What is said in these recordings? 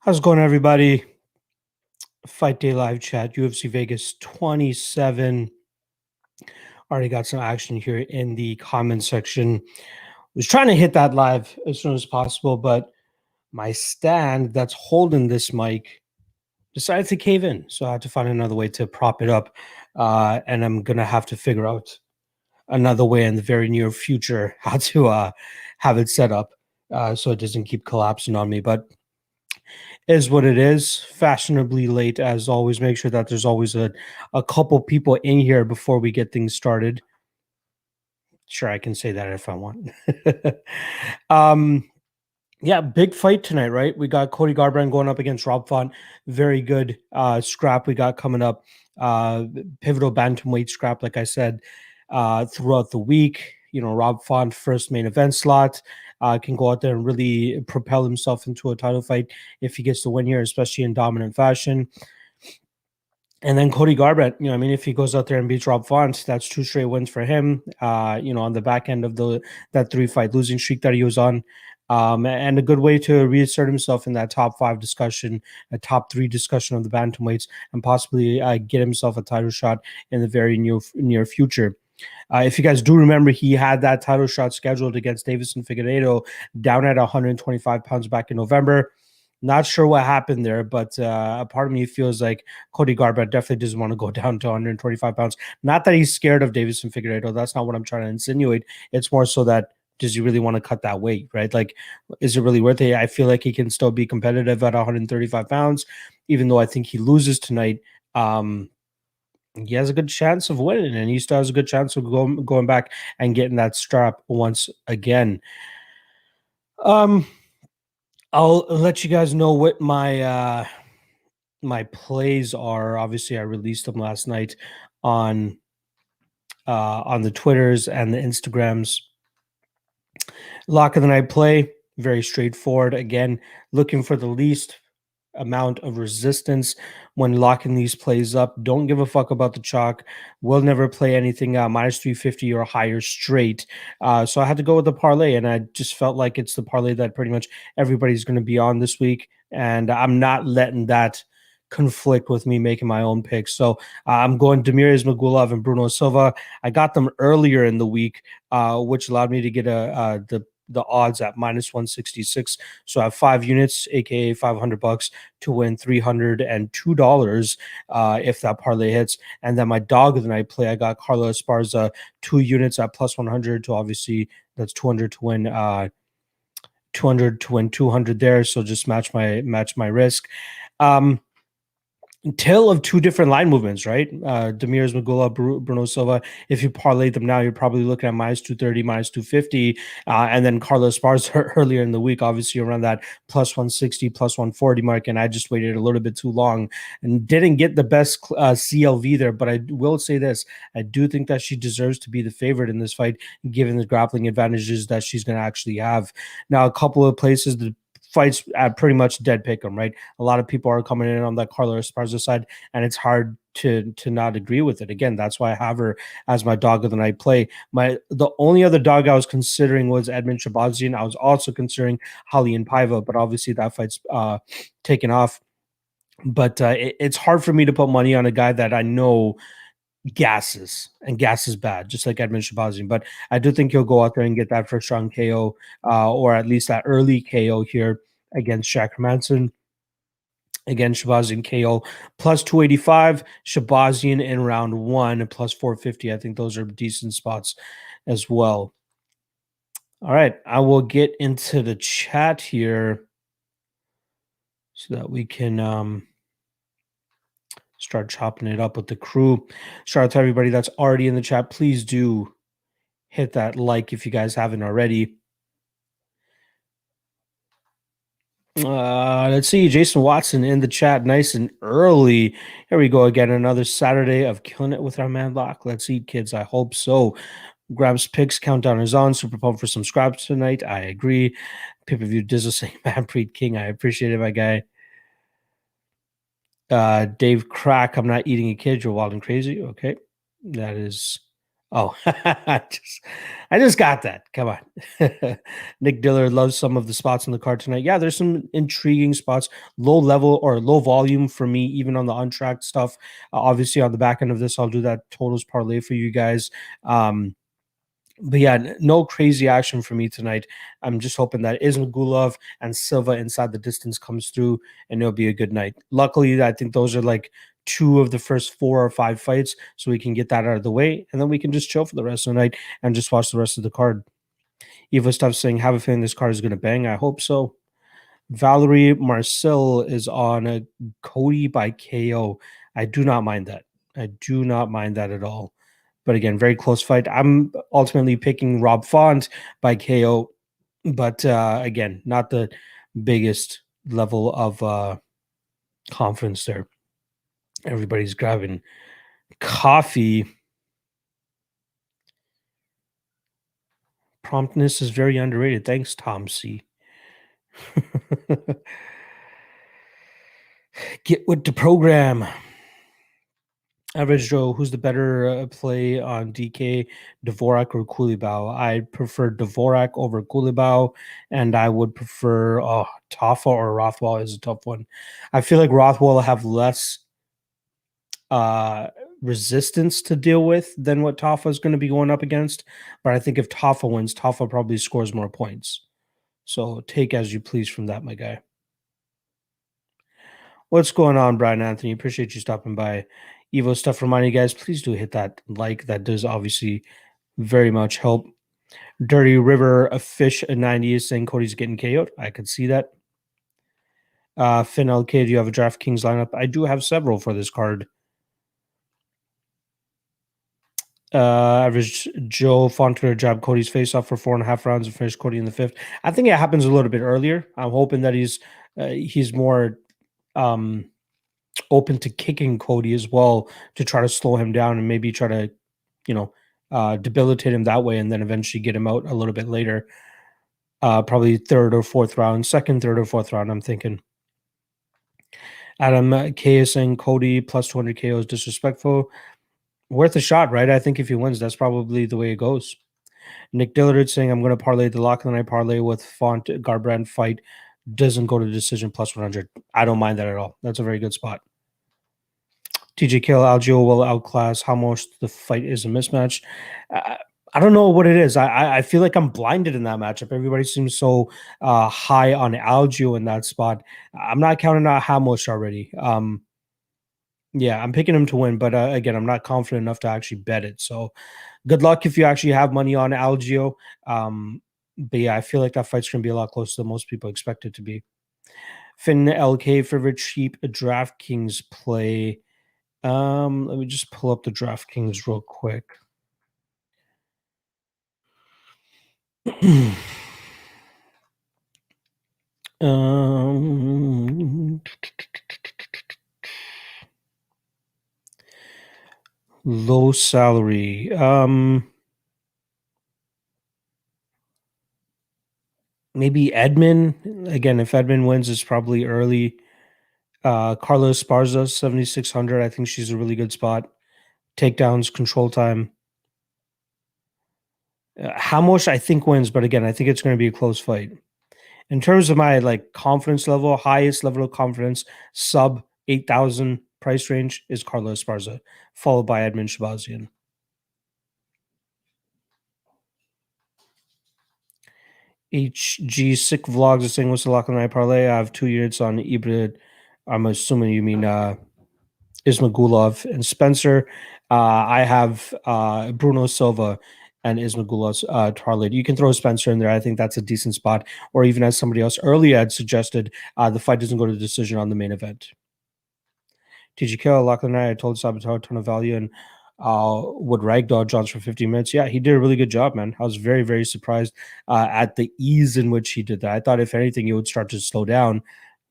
How's it going, everybody? Fight Day Live Chat, UFC Vegas 27. Already got some action here in the comment section. Was trying to hit that live as soon as possible, but my stand that's holding this mic decided to cave in. So I had to find another way to prop it up. And I'm going to have to figure out another way in the very near future how to have it set up so it doesn't keep collapsing on me. But is what it is. Fashionably late as always. Make sure that there's always a couple people in here before we get things started. Sure, I can say that if I want. um, yeah, big fight tonight, right? We got Cody Garbrandt going up against Rob Font. Very good scrap we got coming up. Pivotal bantamweight scrap, like I said, throughout the week. You know, Rob Font, first main event slot, can go out there and really propel himself into a title fight if he gets to win here, especially in dominant fashion. And then Cody Garbrandt, you know, I mean, if he goes out there and beats Rob Font, that's 2 straight wins for him. You know, on the back end of that 3-fight losing streak that he was on, and a good way to reassert himself in that top 5 discussion, a top 3 discussion of the bantamweights, and possibly get himself a title shot in the very near future. If you guys do remember, he had that title shot scheduled against Davison Figueiredo down at 125 pounds back in November. Not sure what happened there, but a part of me feels like Cody Garbrandt definitely doesn't want to go down to 125 pounds. Not that he's scared of Davison Figueiredo. That's not what I'm trying to insinuate. It's more so that does he really want to cut that weight, right? Like, is it really worth it? I feel like he can still be competitive at 135 pounds, even though I think he loses tonight. He has a good chance of winning, and he still has a good chance of going back and getting that strap once again. I'll let you guys know what my plays are. Obviously, I released them last night on the Twitters and the Instagrams. Lock of the night play, very straightforward. Again, looking for the least amount of resistance when locking these plays up. Don't give a fuck about the chalk. We'll never play anything minus 350 or higher straight. So I had to go with the parlay, and I just felt like it's the parlay that pretty much everybody's going to be on this week, and I'm not letting that conflict with me making my own picks. So I'm going Demirez Magulov and Bruno Silva. I got them earlier in the week, which allowed me to get the odds at minus 166. So I have 5 units, aka $500 to win $302 if that parlay hits. And then my dog of the night play, I got Carla Esparza, 2 units at plus 100 to obviously that's 200 to win 200 to win 200 there. So just match my risk. Tale of 2 different line movements, right? Demirez Magula, Bruno Silva. If you parlay them now, you're probably looking at minus 230, minus 250. And then Carlos Esparza earlier in the week, obviously around that plus 160, plus 140 mark. And I just waited a little bit too long and didn't get the best CLV there. But I will say this, I do think that she deserves to be the favorite in this fight, given the grappling advantages that she's going to actually have. Now, a couple of places, the fights at pretty much dead pick 'em, right? A lot of people are coming in on that Carla Esparza side, and it's hard to not agree with it. Again, that's why I have her as my dog of the night play. The only other dog I was considering was Edmund Shabazian. I was also considering Holly and Paiva, but obviously that fight's taken off. But it's hard for me to put money on a guy that I know gasses, and gas is bad, just like Edmund Shabazian. But I do think he'll go out there and get that first round KO, or at least that early KO here against Shaq Hermanson. Again, Shabazian KO plus 285, Shabazian in round 1 plus 450. I think those are decent spots as well. All right, I will get into the chat here so that we can start chopping it up with the crew. Shout out to everybody that's already in the chat. Please do hit that like if you guys haven't already. Let's see, Jason Watson in the chat, nice and early. Here we go again, another Saturday of killing it with our man Lock. Let's eat, kids. I hope so. Grabs picks, countdown is on. Super pumped for some scraps tonight. I agree. Pay-per-view Dizzle saying, Manpreet King. I appreciate it, my guy. Dave Crack, I'm not eating a kid. You're wild and crazy. Okay, that is Oh, I just got that. Come on. Nick Dillard loves some of the spots on the card tonight. Yeah, there's some intriguing spots, low level or low volume for me, even on the untracked stuff. Obviously, on the back end of this, I'll do that totals parlay for you guys. But yeah, no crazy action for me tonight. I'm just hoping that Ismagulov and Silva inside the distance comes through, and it'll be a good night. Luckily, I think those are like two of the first 4 or 5 fights, so we can get that out of the way, and then we can just chill for the rest of the night and just watch the rest of the card. Eva stuff saying, "Have a feeling this card is going to bang." I hope so. Valerie Marcel is on a Cody by KO. I do not mind that. I do not mind that at all. But again, very close fight. I'm ultimately picking Rob Font by KO, but again, not the biggest level of confidence there. Everybody's grabbing coffee. Promptness is very underrated. Thanks, Tom C. Get with the program. Average Joe, who's the better play on DK, Dvorak or Kulibao? I prefer Dvorak over Kulibao, and I would prefer Tafa or Rothwell is a tough one. I feel like Rothwell will have less uh, resistance to deal with than what Tafa is going to be going up against. But I think if Tafa wins, Tafa probably scores more points. So take as you please from that, my guy. What's going on, Brian Anthony? Appreciate you stopping by. Evo stuff reminding you guys, please do hit that like. That does obviously very much help. Dirty River, a fish at 90 is saying Cody's getting KO'd. I could see that. Finn LK, do you have a DraftKings lineup? I do have several for this card. Average Joe Fontenot jab Cody's face off for 4.5 rounds and finish Cody in the 5th. I think it happens a little bit earlier. I'm hoping that he's more open to kicking Cody as well to try to slow him down and maybe try to, debilitate him that way and then eventually get him out a little bit later. Probably third or fourth round, second, third or fourth round, I'm thinking. Adam K is saying Cody plus 200 KO is disrespectful. Worth a shot, right? I think if he wins, that's probably the way it goes. Nick Dillard saying I'm going to parlay the lock of the night parlay with Font Garbrandt fight doesn't go to decision plus 100. I don't mind that at all. That's a very good spot. TJ Kill, Algio will outclass how much the fight is a mismatch. I don't know what it is. I feel like I'm blinded in that matchup. Everybody seems so high on Algio in that spot. I'm not counting out how much already. Yeah, I'm picking him to win, but again, I'm not confident enough to actually bet it. So good luck if you actually have money on Algio. But yeah, I feel like that fight's going to be a lot closer than most people expect it to be. Finn LK, favorite cheap DraftKings play. Let me just pull up the DraftKings real quick. Low salary. Maybe Edmund. Again, if Edmund wins, it's probably early. Carlos Esparza, 7,600. I think she's a really good spot. Takedowns, control time. Hamosh, I think, wins, but again, I think it's going to be a close fight. In terms of my confidence level, highest level of confidence, sub 8,000 price range is Carlos Esparza, followed by Edmund Shabazian. HG Sick Vlogs is saying, what's the lock on the night parlay? I have 2 units on Ibrid. I'm assuming you mean Ismagulov and Spencer. I have Bruno Silva and Ismagulov's parlay. You can throw Spencer in there. I think that's a decent spot. Or even as somebody else earlier had suggested, the fight doesn't go to decision on the main event. TGK, lock of the night. I told Sabatar a ton of value and would ragdoll Johns for 15 minutes. Yeah, he did a really good job, man. I was very, very surprised at the ease in which he did that. I thought, if anything, he would start to slow down.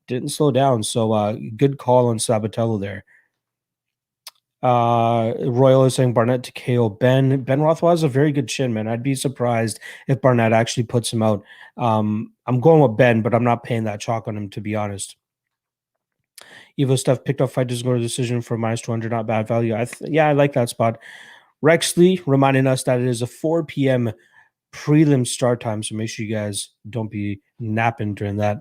Didn't slow down. So good call on Sabatello there. Royal is saying Barnett to KO Ben. Ben Rothwell has a very good chin, man. I'd be surprised if Barnett actually puts him out. I'm going with Ben, but I'm not paying that chalk on him, to be honest. Evo stuff picked up fight doesn't go to decision for minus 200, not bad value. Yeah, I like that spot. Rex Lee reminding us that it is a 4 p.m. prelim start time, so make sure you guys don't be napping during that.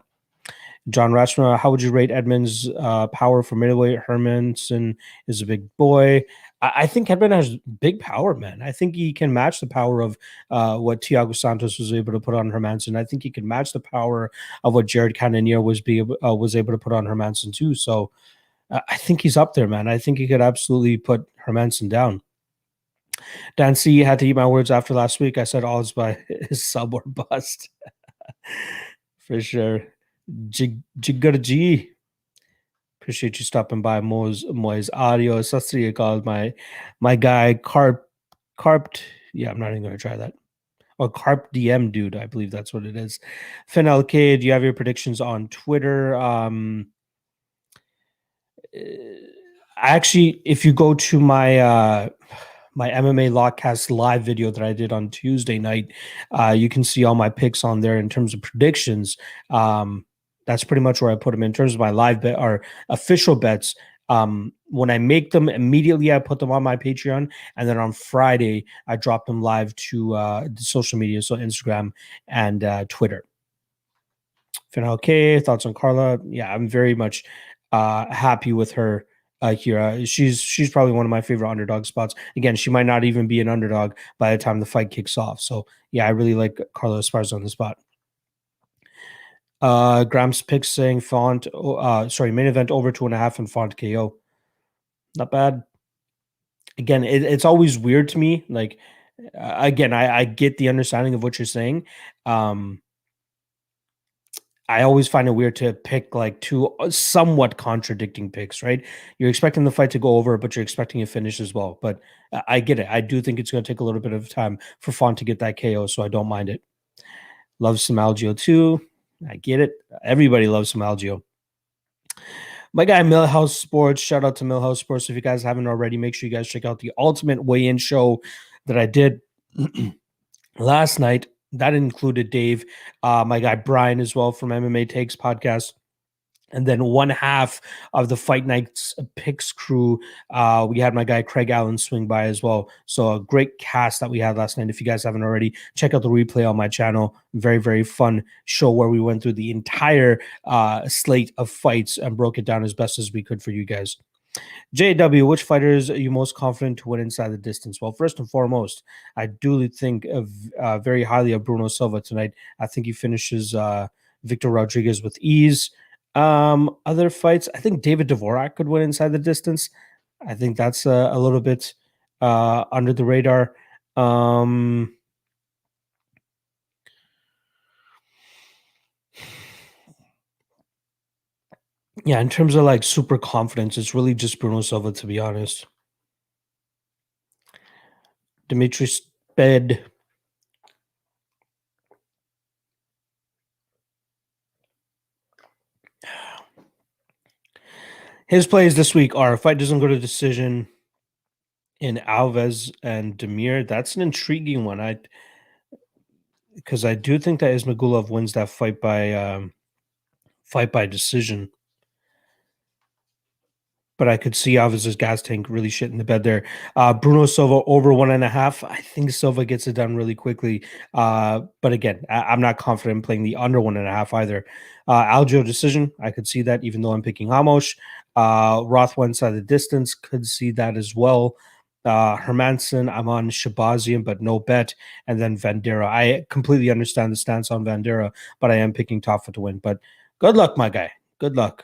John Ratchner, how would you rate Edmund's power for middleweight? Hermanson is a big boy. I think Edmund has big power, man. I think he can match the power of what Thiago Santos was able to put on Hermanson. I think he can match the power of what Jared Cannonier was able to put on Hermanson too. So I think he's up there, man. I think he could absolutely put Hermanson down. Dan C had to eat my words after last week. I said all is by his sub or bust. For sure. G. Appreciate you stopping by. Mo's audio. Sasri called my guy Carped. Yeah, I'm not even gonna try that. Oh, Carp DM dude, I believe that's what it is. Finn LK, do you have your predictions on Twitter? Actually, if you go to my my MMA Lockcast live video that I did on Tuesday night, you can see all my picks on there in terms of predictions. That's pretty much where I put them in terms of my live bet or official bets. When I make them immediately, I put them on my Patreon, and then on Friday I drop them live to the social media, so Instagram and Twitter. Okay, thoughts on Carla? Yeah, I'm very much happy with her here. She's probably one of my favorite underdog spots. Again, she might not even be an underdog by the time the fight kicks off. So yeah, I really like Carla Esparza on the spot. Grams picks saying Font, main event over 2.5 and Font KO. Not bad. Again, it's always weird to me. Like, again, I get the understanding of what you're saying. I always find it weird to pick like two somewhat contradicting picks, right? You're expecting the fight to go over, but you're expecting a finish as well. But I get it. I do think it's going to take a little bit of time for Font to get that KO, so I don't mind it. Love some Algio too. I get it. Everybody loves some Algio. My guy Millhouse Sports. Shout out to Millhouse Sports. If you guys haven't already, make sure you guys check out the Ultimate Weigh-In show that I did last night. That included Dave, my guy Brian as well from MMA Takes podcast. And then one half of the Fight Nights picks crew, we had my guy Craig Allen swing by as well. So a great cast that we had last night. If you guys haven't already, check out the replay on my channel. Very, very fun show where we went through the entire slate of fights and broke it down as best as we could for you guys. JW, which fighters are you most confident to win inside the distance? Well, first and foremost, I do think very highly of Bruno Silva tonight. I think he finishes Victor Rodriguez with ease. Other fights, I think David Dvorak could win inside the distance. I think that's a little bit under the radar. Yeah, in terms of like super confidence, it's really just Bruno Silva, to be honest. Dimitri Sped. His plays this week are: if fight doesn't go to decision in Alves and Demir. That's an intriguing one. Because I do think that Ismagulov wins that fight by decision. But I could see Alves' gas tank really shit in the bed there. Bruno Silva over 1.5. I think Silva gets it done really quickly. But again, I'm not confident in playing the under 1.5 either. Algio decision. I could see that, even though I'm picking Amos. Roth one side of the distance. Could see that as well. Hermanson, I'm on Shabazian, but no bet. And then Vandera. I completely understand the stance on Vandera, but I am picking Tafa to win. But good luck, my guy. Good luck.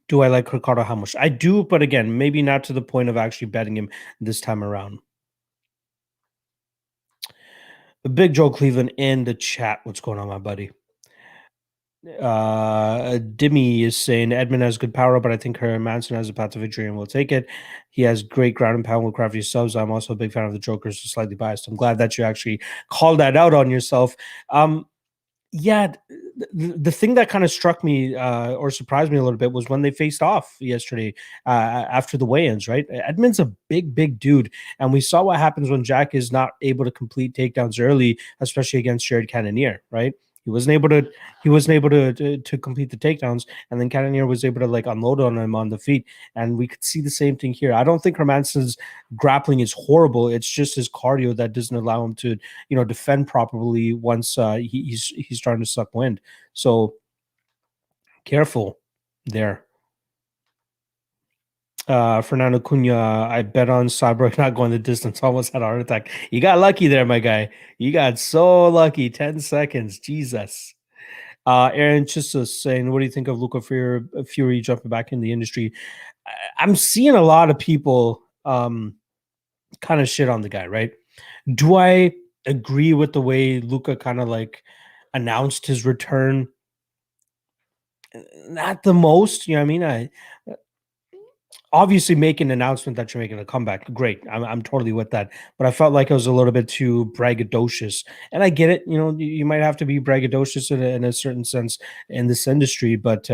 Do I like Ricardo Ramos? I do, but again, maybe not to the point of actually betting him this time around. Big Joe Cleveland in the chat. What's going on, my buddy? Dimmy is saying Edmund has good power, but I think Hermanson has a path to victory and will take it. He has great ground and pound with crafty subs. I'm also a big fan of the Jokers, so slightly biased. I'm glad that you actually called that out on yourself. Yeah, the thing that kind of struck me or surprised me a little bit was when they faced off yesterday after the weigh-ins, right? Edmund's a big, big dude, and we saw what happens when Jack is not able to complete takedowns early, especially against Jared Cannonier, right? He wasn't able to. He wasn't able to complete the takedowns, and then Cannonier was able to like unload on him on the feet, and we could see the same thing here. I don't think Hermansson's grappling is horrible. It's just his cardio that doesn't allow him to, defend properly once he's starting to suck wind. So careful there. Fernando Cunha, I bet on Cyborg not going the distance. Almost had a heart attack. You got lucky there, my guy. You got so lucky. 10 seconds. Jesus. Aaron Chissa saying, what do you think of Luca Fury jumping back in the industry? I'm seeing a lot of people kind of shit on the guy, right? Do I agree with the way Luca kind of like announced his return? Not the most, you know what I mean? I obviously make an announcement that you're making a comeback. Great. I'm totally with that. But I felt like it was a little bit too braggadocious. And I get it. You might have to be braggadocious in a certain sense in this industry. But,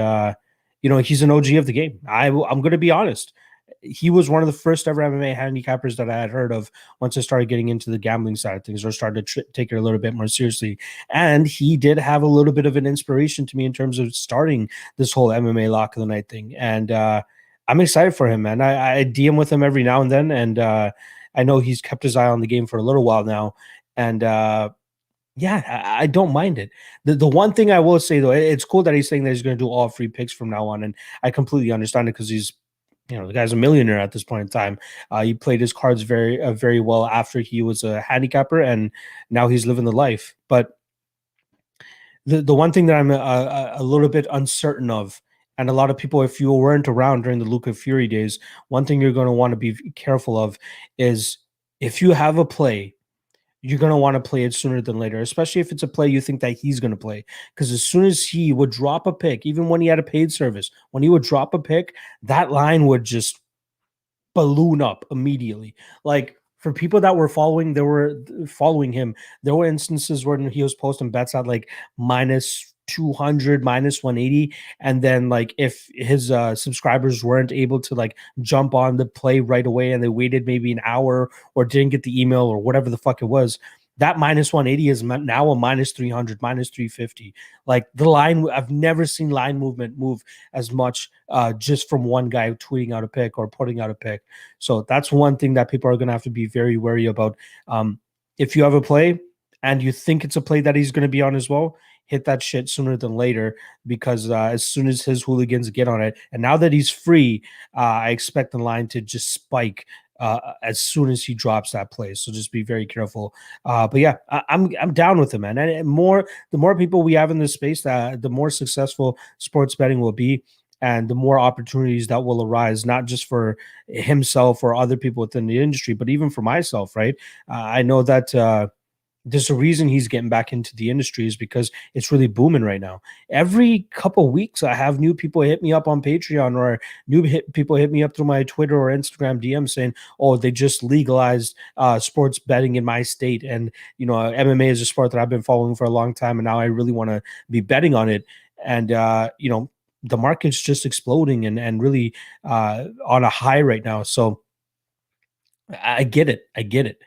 he's an OG of the game. I'm going to be honest. He was one of the first ever MMA handicappers that I had heard of once I started getting into the gambling side of things or started to take it a little bit more seriously. And he did have a little bit of an inspiration to me in terms of starting this whole MMA lock of the night thing. And, I'm excited for him, man. I DM with him every now and then, and I know he's kept his eye on the game for a little while now, and yeah, I don't mind it. The one thing I will say though, it's cool that he's saying that he's going to do all free picks from now on, and I completely understand it because he's, the guy's a millionaire at this point in time. He played his cards very well after he was a handicapper, and now he's living the life. But the one thing that I'm a little bit uncertain of, and a lot of people, if you weren't around during the Luca Fury days, one thing you're going to want to be careful of is if you have a play, you're going to want to play it sooner than later, especially if it's a play you think that he's going to play. Because as soon as he would drop a pick, even when he had a paid service, when he would drop a pick, that line would just balloon up immediately. Like for people that were following him, there were instances where he was posting bets at like minus 200, minus 180, and then like if his subscribers weren't able to like jump on the play right away and they waited maybe an hour or didn't get the email or whatever the fuck it was, that minus 180 is now a minus 300, minus 350. Like the line, I've never seen line movement move as much just from one guy tweeting out a pick or putting out a pick. So that's one thing that people are going to have to be very wary about. If you have a play and you think it's a play that he's going to be on as well, hit that shit sooner than later, because as soon as his hooligans get on it, and now that he's free, I expect the line to just spike as soon as he drops that play. So just be very careful. But yeah, I'm down with him, man. And the more people we have in this space, the more successful sports betting will be, and the more opportunities that will arise, not just for himself or other people within the industry, but even for myself. Right? I know that. There's a reason he's getting back into the industry is because it's really booming right now. Every couple of weeks, I have new people hit me up on Patreon, or people hit me up through my Twitter or Instagram DM saying, "Oh, they just legalized sports betting in my state, and MMA is a sport that I've been following for a long time, and now I really want to be betting on it." And the market's just exploding and really on a high right now. So I get it. I get it.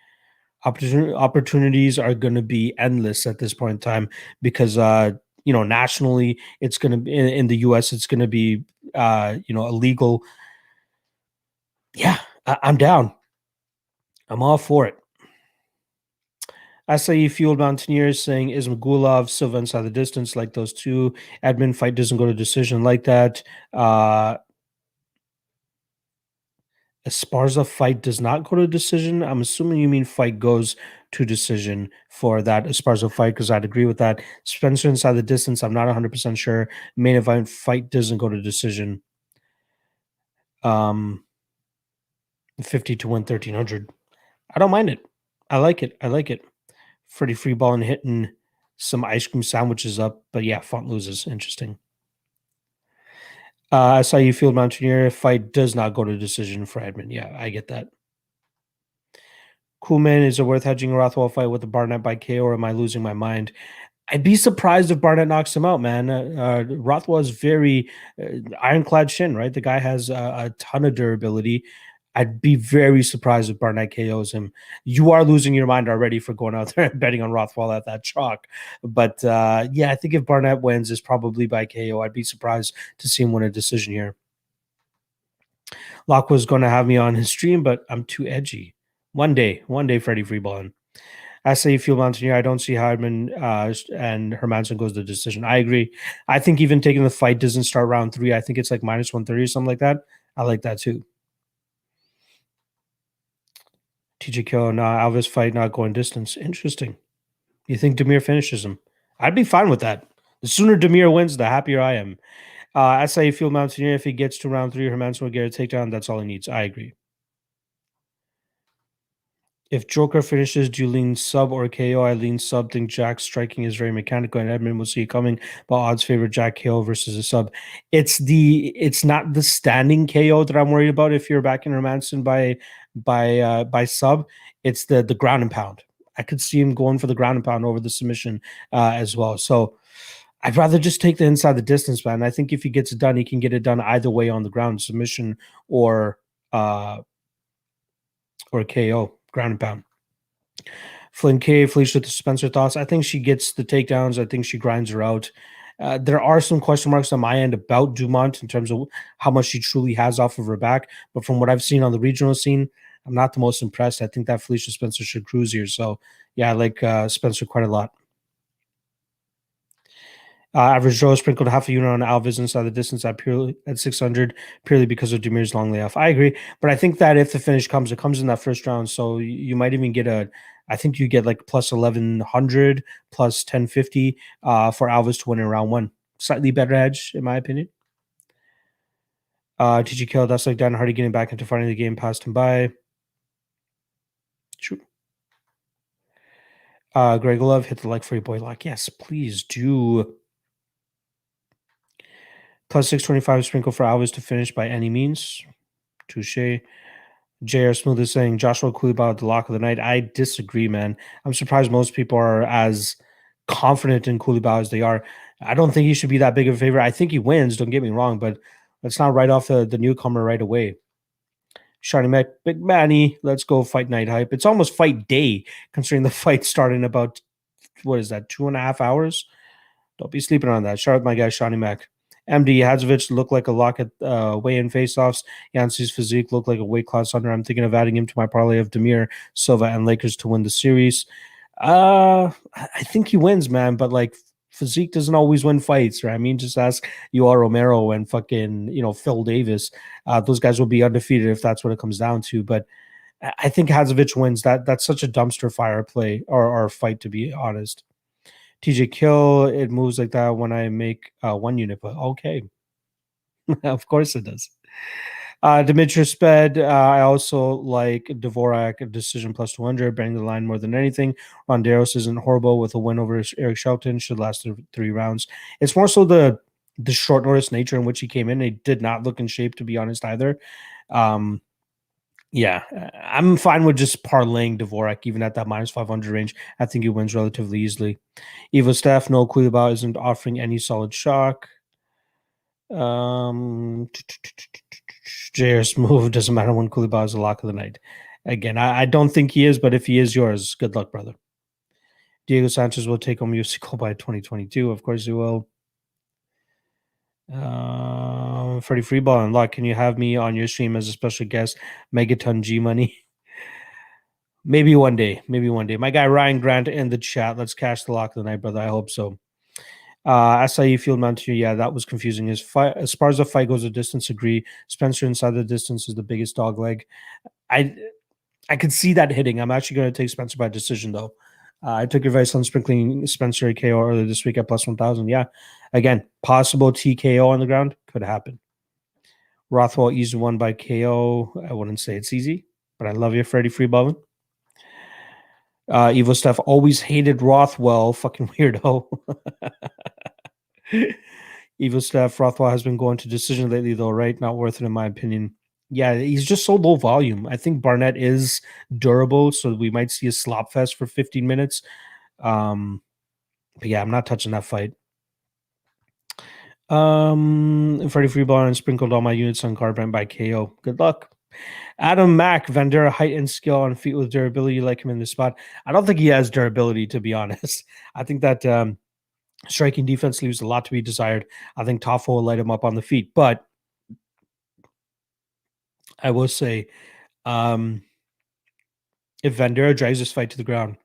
Opportunities are going to be endless at this point in time, because nationally it's going to be in the US, it's going to be illegal. Yeah, I'm down. I'm all for it. SAE Fueled Mountaineers saying, is Magulov Silva inside the distance like those two? Admin fight doesn't go to decision like that. Esparza fight does not go to decision. I'm assuming you mean fight goes to decision for that Esparza fight, because I'd agree with that. Spencer inside the distance, I'm not 100% sure. Main event fight doesn't go to decision. 50 to win 1,300. I don't mind it. I like it. I like it. Freddie Freeball hitting some ice cream sandwiches up, but yeah, Font loses. Interesting. I saw you Field Mountaineer fight does not go to decision for Edmund. Yeah, I get that. Coolman, is it worth hedging a Rothwell fight with the Barnett by KO, or am I losing my mind? I'd be surprised if Barnett knocks him out, man. Rothwell is very ironclad shin, right? The guy has a ton of durability. I'd be very surprised if Barnett KOs him. You are losing your mind already for going out there and betting on Rothwell at that chalk. But yeah, I think if Barnett wins, it's probably by KO. I'd be surprised to see him win a decision here. Locke was going to have me on his stream, but I'm too edgy. One day, Freddie Freeballing. I say Field Mountaineer. I don't see how Hardman and Hermanson goes the decision. I agree. I think even taking the fight doesn't start round 3. I think it's like minus 130 or something like that. I like that too. TJ Kill, Alves fight not going distance. Interesting. You think Demir finishes him? I'd be fine with that. The sooner Demir wins, the happier I am. I say Field Mountaineer. If he gets to round 3, Hermanson will get a takedown. That's all he needs. I agree. If Joker finishes, do you lean sub or KO? I lean sub. Think Jack's striking is very mechanical, and Edmund will see it coming. But odds favor Jack KO versus a sub. It's not the standing KO that I'm worried about. If you're backing Hermanson by sub, it's the ground and pound. I could see him going for the ground and pound over the submission as well. So I'd rather just take the inside the distance, man. I think if he gets it done, he can get it done either way on the ground, submission or KO, ground and pound. Flynn K, Felicia Spencer thoughts. I think she gets the takedowns. I think she grinds her out. There are some question marks on my end about Dumont in terms of how much she truly has off of her back. But from what I've seen on the regional scene, I'm not the most impressed. I think that Felicia Spencer should cruise here. So, yeah, I like Spencer quite a lot. Average Joe sprinkled half a unit on Alves inside the distance at 600 purely because of Demir's long layoff. I agree, but I think that if the finish comes, it comes in that first round. So you might even get I think you get like plus 1100, plus 1050 for Alves to win in round 1. Slightly better edge, in my opinion. TGK, that's like Dan Hardy getting back into fighting the game, passed him by. Shoot. Greg Love, hit the like for your boy lock. Yes, please do. Plus 625 sprinkle for Alves to finish by any means. Touche. JR Smooth is saying Joshua Kulibau the lock of the night. I disagree, man. I'm surprised most people are as confident in Kulibau as they are. I don't think he should be that big of a favorite. I think he wins, don't get me wrong, but let's not write off the newcomer right away. Shiny Mac, Big Manny, let's go fight night hype. It's almost fight day, considering the fight started in about, what is that, 2.5 hours? Don't be sleeping on that. Shout out my guy, Shiny Mac. MD Hadzovic looked like a lock at weigh-in face-offs. Yancey's physique looked like a weight class under. I'm thinking of adding him to my parlay of Demir, Silva, and Lakers to win the series. I think he wins, man, but like physique doesn't always win fights, right? I mean, just ask Yoel Romero and fucking, Phil Davis. Those guys will be undefeated if that's what it comes down to. But I think Hadzovic wins. That's such a dumpster fire play or fight, to be honest. TJ Kill, it moves like that when I make 1 unit, but okay. Of course it does. Demetrius Sped, I also like Dvorak, decision plus 200, bang the line more than anything. Ronderos isn't horrible with a win over Eric Shelton, should last 3 rounds. It's more so the short notice nature in which he came in. He did not look in shape, to be honest, either. Yeah, I'm fine with just parlaying Dvorak, even at that minus 500 range. I think he wins relatively easily. Evo Staff, no Kulibau isn't offering any solid shock. JR Smooth, doesn't matter when Kulibau is the lock of the night. Again, I don't think he is, but if he is yours, good luck, brother. Diego Sanchez will take home UFC Gold by 2022. Of course he will. Freddie Freeball and Luck, can you have me on your stream as a special guest? Megaton G Money. Maybe one day. My guy Ryan Grant in the chat. Let's cash the lock of the night, brother. I hope so. Acai Field Mountaineer, yeah, that was confusing. As far as the fight goes, the distance, agree. Spencer inside the distance is the biggest dog leg. I could see that hitting. I'm actually going to take Spencer by decision, though. I took advice on sprinkling Spencer KO earlier this week at plus 1,000. Yeah, again, possible TKO on the ground could happen. Rothwell easy one by KO. I wouldn't say it's easy, but I love you, Freddie Freeballing. Evo Stuff always hated Rothwell. Fucking weirdo. Evo Stuff, Rothwell has been going to decision lately, though, right? Not worth it, in my opinion. Yeah, he's just so low volume. I think Barnett is durable, so we might see a slop fest for 15 minutes. But yeah, I'm not touching that fight. Freddie Freeball and sprinkled all my units on Garbrandt by KO. Good luck. Adam Mack, Vandera height and skill on feet with durability. You like him in this spot? I don't think he has durability, to be honest. I think that striking defense leaves a lot to be desired. I think Toffo will light him up on the feet, but I will say, if Vandera drags this fight to the ground,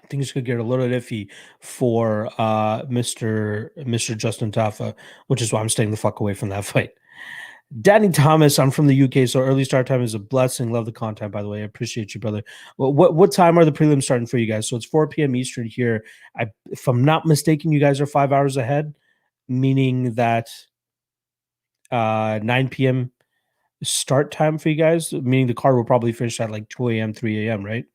things could get a little iffy for Mr. Justin Tafa, which is why I'm staying the fuck away from that fight. Danny Thomas, I'm from the UK, so early start time is a blessing. Love the content, by the way. I appreciate you, brother. Well, what time are the prelims starting for you guys? So it's 4 p.m. Eastern here. If I'm not mistaken, you guys are 5 hours ahead, meaning that 9 p.m. start time for you guys, meaning the card will probably finish at like 2 a.m., 3 a.m., right?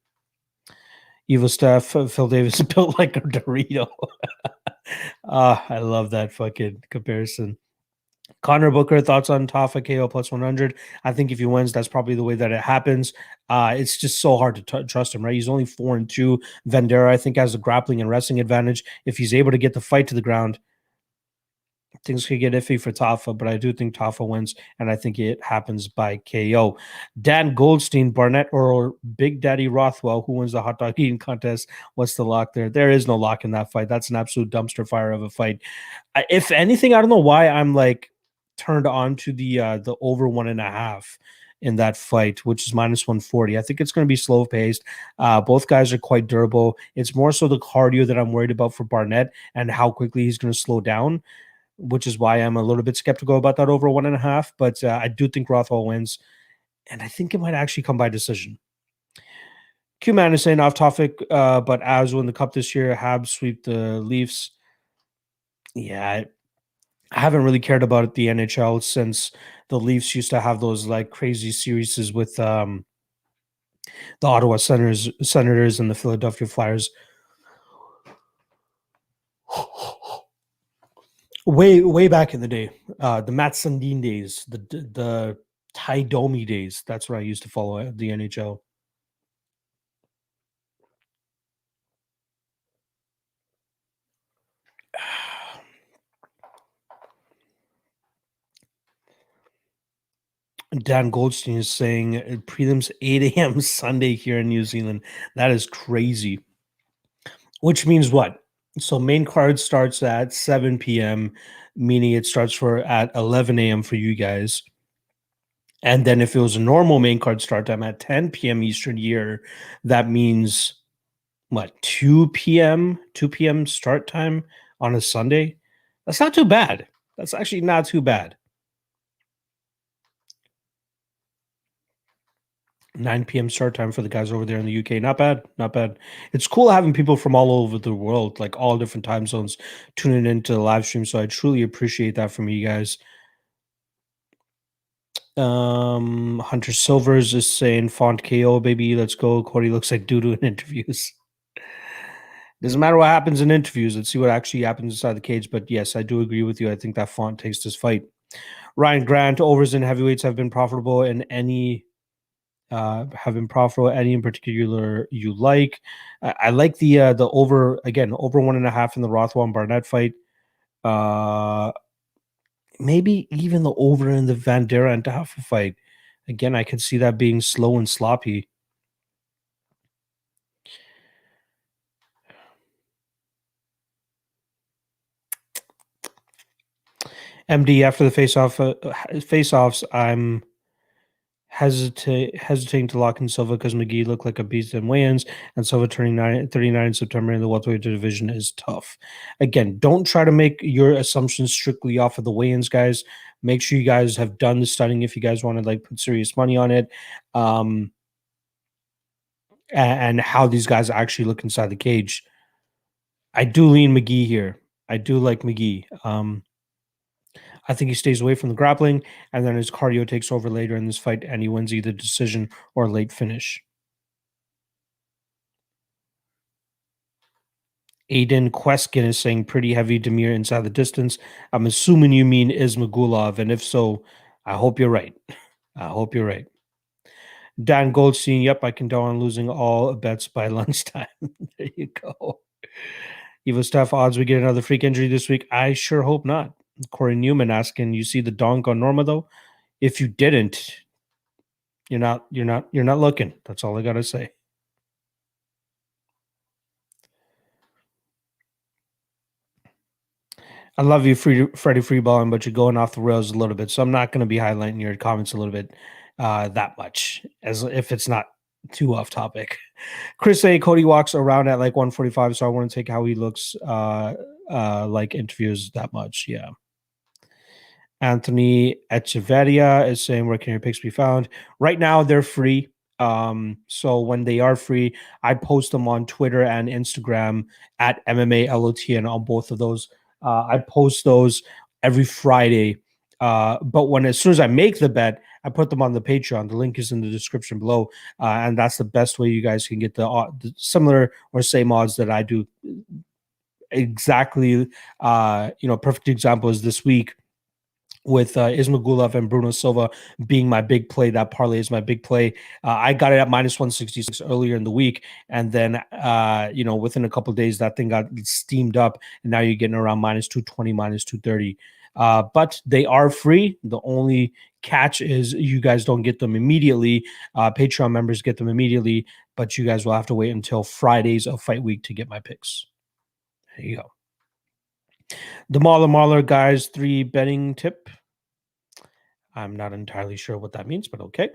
Evil stuff. Phil Davis built like a Dorito. I love that fucking comparison. Connor Booker, thoughts on Tafa KO plus 100? I think if he wins, that's probably the way that it happens. It's just so hard to trust him, right? He's only 4-2. Vandera, I think, has a grappling and wrestling advantage. If he's able to get the fight to the ground, things could get iffy for Tafa, but I do think Tafa wins, and I think it happens by KO. Dan Goldstein, Barnett or Big Daddy Rothwell, who wins the hot dog eating contest? What's the lock there? There is no lock in that fight. That's an absolute dumpster fire of a fight. If anything, I don't know why I'm like turned on to the over 1.5 in that fight, which is minus 140. I think it's going to be slow paced. Both guys are quite durable. It's more so the cardio that I'm worried about for Barnett and how quickly he's going to slow down, which is why I'm a little bit skeptical about that over 1.5. But I do think Rothwell wins, and I think it might actually come by decision. Q-Man is saying off topic, but as win the cup this year, Habs sweep the Leafs. Yeah, I haven't really cared about the NHL since the Leafs used to have those like crazy series with the Ottawa Senators and the Philadelphia Flyers. Way back in the day, the Matt Sundin days, the Ty Domi days. That's where I used to follow the NHL. Dan Goldstein is saying prelims 8 a.m. Sunday here in New Zealand. That is crazy. Which means what? So main card starts at 7 p.m., meaning it starts for at 11 a.m. for you guys. And then if it was a normal main card start time at 10 p.m. Eastern year, that means what, 2 p.m. 2 p.m. start time on a Sunday? That's not too bad. That's actually not too bad. 9 p.m. start time for the guys over there in the UK. Not bad. Not bad. It's cool having people from all over the world, like all different time zones, tuning into the live stream. So I truly appreciate that from you guys. Hunter Silvers is saying font KO, baby. Let's go. Cody looks like doo-doo in interviews. Doesn't matter what happens in interviews. Let's see what actually happens inside the cage. But yes, I do agree with you. I think that font takes this fight. Ryan Grant, overs in heavyweights have been profitable in any any in particular you like. I like the over, again, over 1.5 in the Rothwell and Barnett fight. Maybe even the over in the Vandera and Tafa fight. Again, I could see that being slow and sloppy. MD, after the face-offs, I'm hesitating to lock in Silva because McGee looked like a beast in weigh-ins, and Silva turning 39 in September in the welterweight division is tough. Again, don't try to make your assumptions strictly off of the weigh-ins, guys. Make sure you guys have done the studying if you guys want to like put serious money on it, and how these guys actually look inside the cage. I do lean McGee here. I do like McGee. I think he stays away from the grappling, and then his cardio takes over later in this fight, and he wins either decision or late finish. Aiden Queskin is saying pretty heavy Demir inside the distance. I'm assuming you mean Ismagulov, and if so, I hope you're right. I hope you're right. Dan Goldstein, yep, I can count on losing all bets by lunchtime. There you go. Evo Staff odds we get another freak injury this week. I sure hope not. Corey Newman asking, you see the donk on Norma though? If you didn't, You're not looking. That's all I gotta say. I love you, Freddie Freeballing, but you're going off the rails a little bit. So I'm not going to be highlighting your comments a little bit that much, as if it's not too off topic. Chris A. Cody walks around at like 145, so I want to take how he looks like interviews that much. Yeah. Anthony Echeverria is saying, where can your picks be found? Right now, they're free. So when they are free, I post them on Twitter and Instagram at MMA LOTN on both of those. I post those every Friday. But as soon as I make the bet, I put them on the Patreon. The link is in the description below, and that's the best way you guys can get the similar or same odds that I do. Exactly, perfect example is this week with Ismagulov and Bruno Silva being my big play. That parlay is my big play. I got it at minus 166 earlier in the week. And then, within a couple of days, that thing got steamed up. And now you're getting around minus 220, minus 230. But they are free. The only catch is you guys don't get them immediately. Patreon members get them immediately, but you guys will have to wait until Fridays of fight week to get my picks. There you go. The Mauler guys 3 betting tip. I'm not entirely sure what that means, but okay.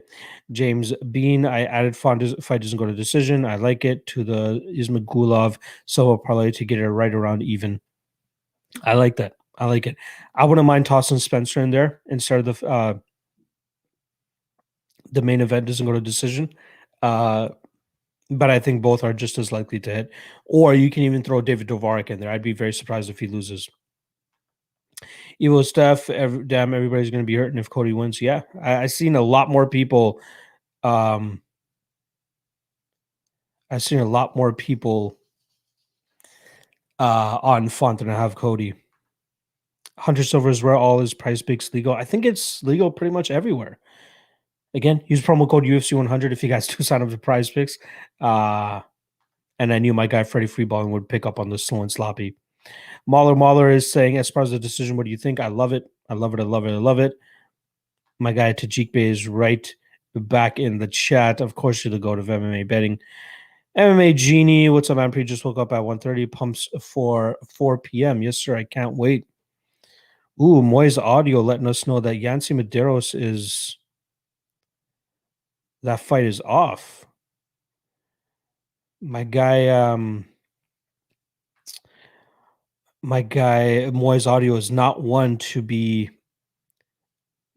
James Bean, I added fight doesn't go to decision. I like it to the Ismagulov Silva parlay to get it right around even. I like that. I like it. I wouldn't mind tossing Spencer in there instead of the main event doesn't go to decision. But I think both are just as likely to hit. Or you can even throw David Dvorak in there. I'd be very surprised if he loses. Evo Steph, everybody's going to be hurting if Cody wins. Yeah, I've seen a lot more people. I've seen a lot more people on Font than I have Cody. Hunter Silver is where all his price picks legal. I think it's legal pretty much everywhere. Again, use promo code UFC 100 if you guys do sign up to prize picks. And I knew my guy Freddie Freeballing would pick up on the slow and sloppy. Mahler is saying, as far as the decision, what do you think? I love it. I love it. I love it. I love it. My guy Tajik Bey is right back in the chat. Of course, you're the goat of MMA betting. MMA Genie, what's up, man? Just woke up at 1:30. Pumps for 4 p.m. Yes, sir. I can't wait. Ooh, Moy's audio letting us know that Yancy Medeiros is that fight is off. My guy Moy's audio is not one to be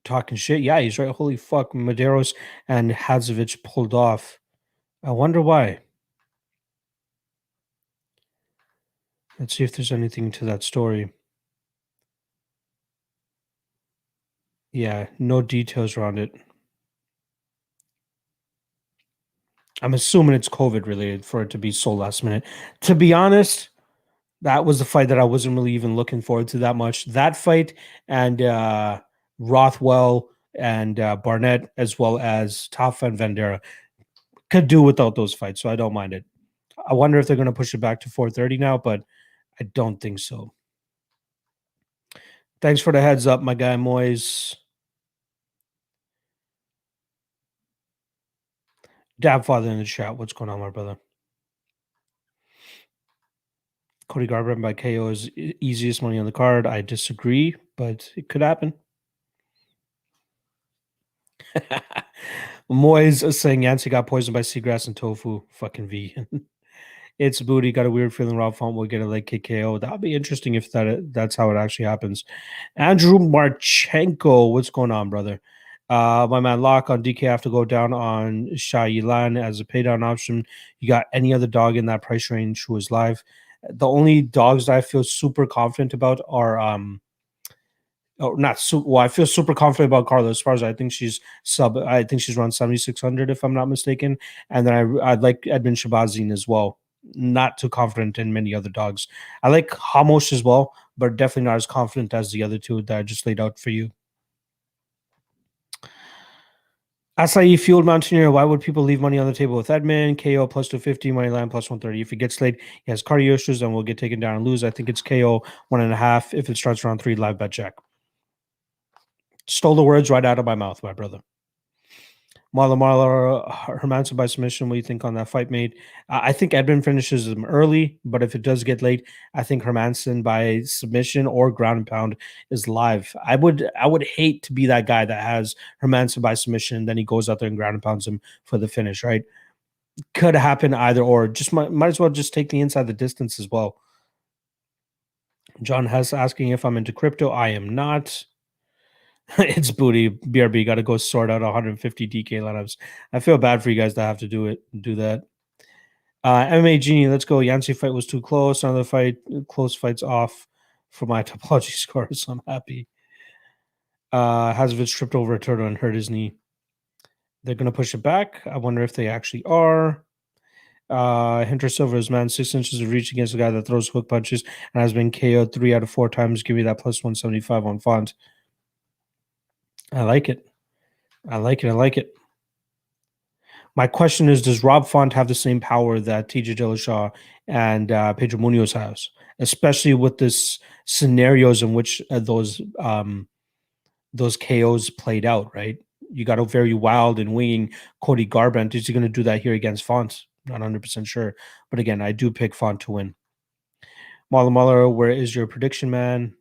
talking shit. Yeah, he's right. Holy fuck, Medeiros and Hadzovic pulled off. I wonder why. Let's see if there's anything to that story. Yeah, no details around it. I'm assuming it's COVID related for it to be so last minute. To be honest, that was the fight that I wasn't really even looking forward to that much. That fight and Rothwell and Barnett, as well as Tafa and Vandera, could do without those fights, so I don't mind it. I wonder if they're going to push it back to 4:30 now, but I don't think so. Thanks for the heads up, my guy Moyes. Dabfather in the chat. What's going on, my brother? Cody Garbrandt by KO is easiest money on the card. I disagree, but it could happen. Moyes is saying Yancy got poisoned by seagrass and tofu. Fucking vegan. It's booty. Got a weird feeling Rob Font will get a leg kick KO. That'll be interesting if that's how it actually happens. Andrew Marchenko, what's going on, brother? My man Locke on DK have to go down on Shah Yilan as a paydown option. You got any other dog in that price range who is live? The only dogs that I feel super confident about are I feel super confident about Carlos Esparza. I think she's around 7,600 if I'm not mistaken. And then I like Edmund Shabazin as well. Not too confident in many other dogs. I like Hamosh as well, but definitely not as confident as the other two that I just laid out for you. Acai Fueled Mountaineer, why would people leave money on the table with Edmund? KO plus 250, money line plus 130. If he gets slayed, he has cardio issues and will get taken down and lose. I think it's KO 1.5. If it starts around 3, live bet check. Stole the words right out of my mouth, my brother. Marla Hermanson by submission. What do you think on that fight, mate? I think Edmund finishes him early, but if it does get late, I think Hermanson by submission or ground and pound is live. I would hate to be that guy that has Hermanson by submission, and then he goes out there and ground and pounds him for the finish, right? Could happen either or. Just might as well just take the inside the distance as well. John Hess asking if I'm into crypto. I am not. It's booty. BRB got to go sort out 150 DK lineups. I feel bad for you guys that have to do that. MMA Genie, let's go. Yancy fight was too close. Another fight, close fights off for my topology score, so I'm happy. Hazovich tripped over a turtle and hurt his knee. They're going to push it back. I wonder if they actually are. Hunter Silva's man, 6 inches of reach against a guy that throws hook punches and has been KO'd 3 out of 4 times. Give me that plus 175 on Font. I like it. I like it. My question is, does Rob Font have the same power that TJ Dillashaw and Pedro Munoz has, especially with this scenarios in which those KOs played out, right? You got a very wild and winging Cody Garbrandt. Is he going to do that here against Font? Not 100% sure. But again, I do pick Font to win. Muller, where is your prediction, man?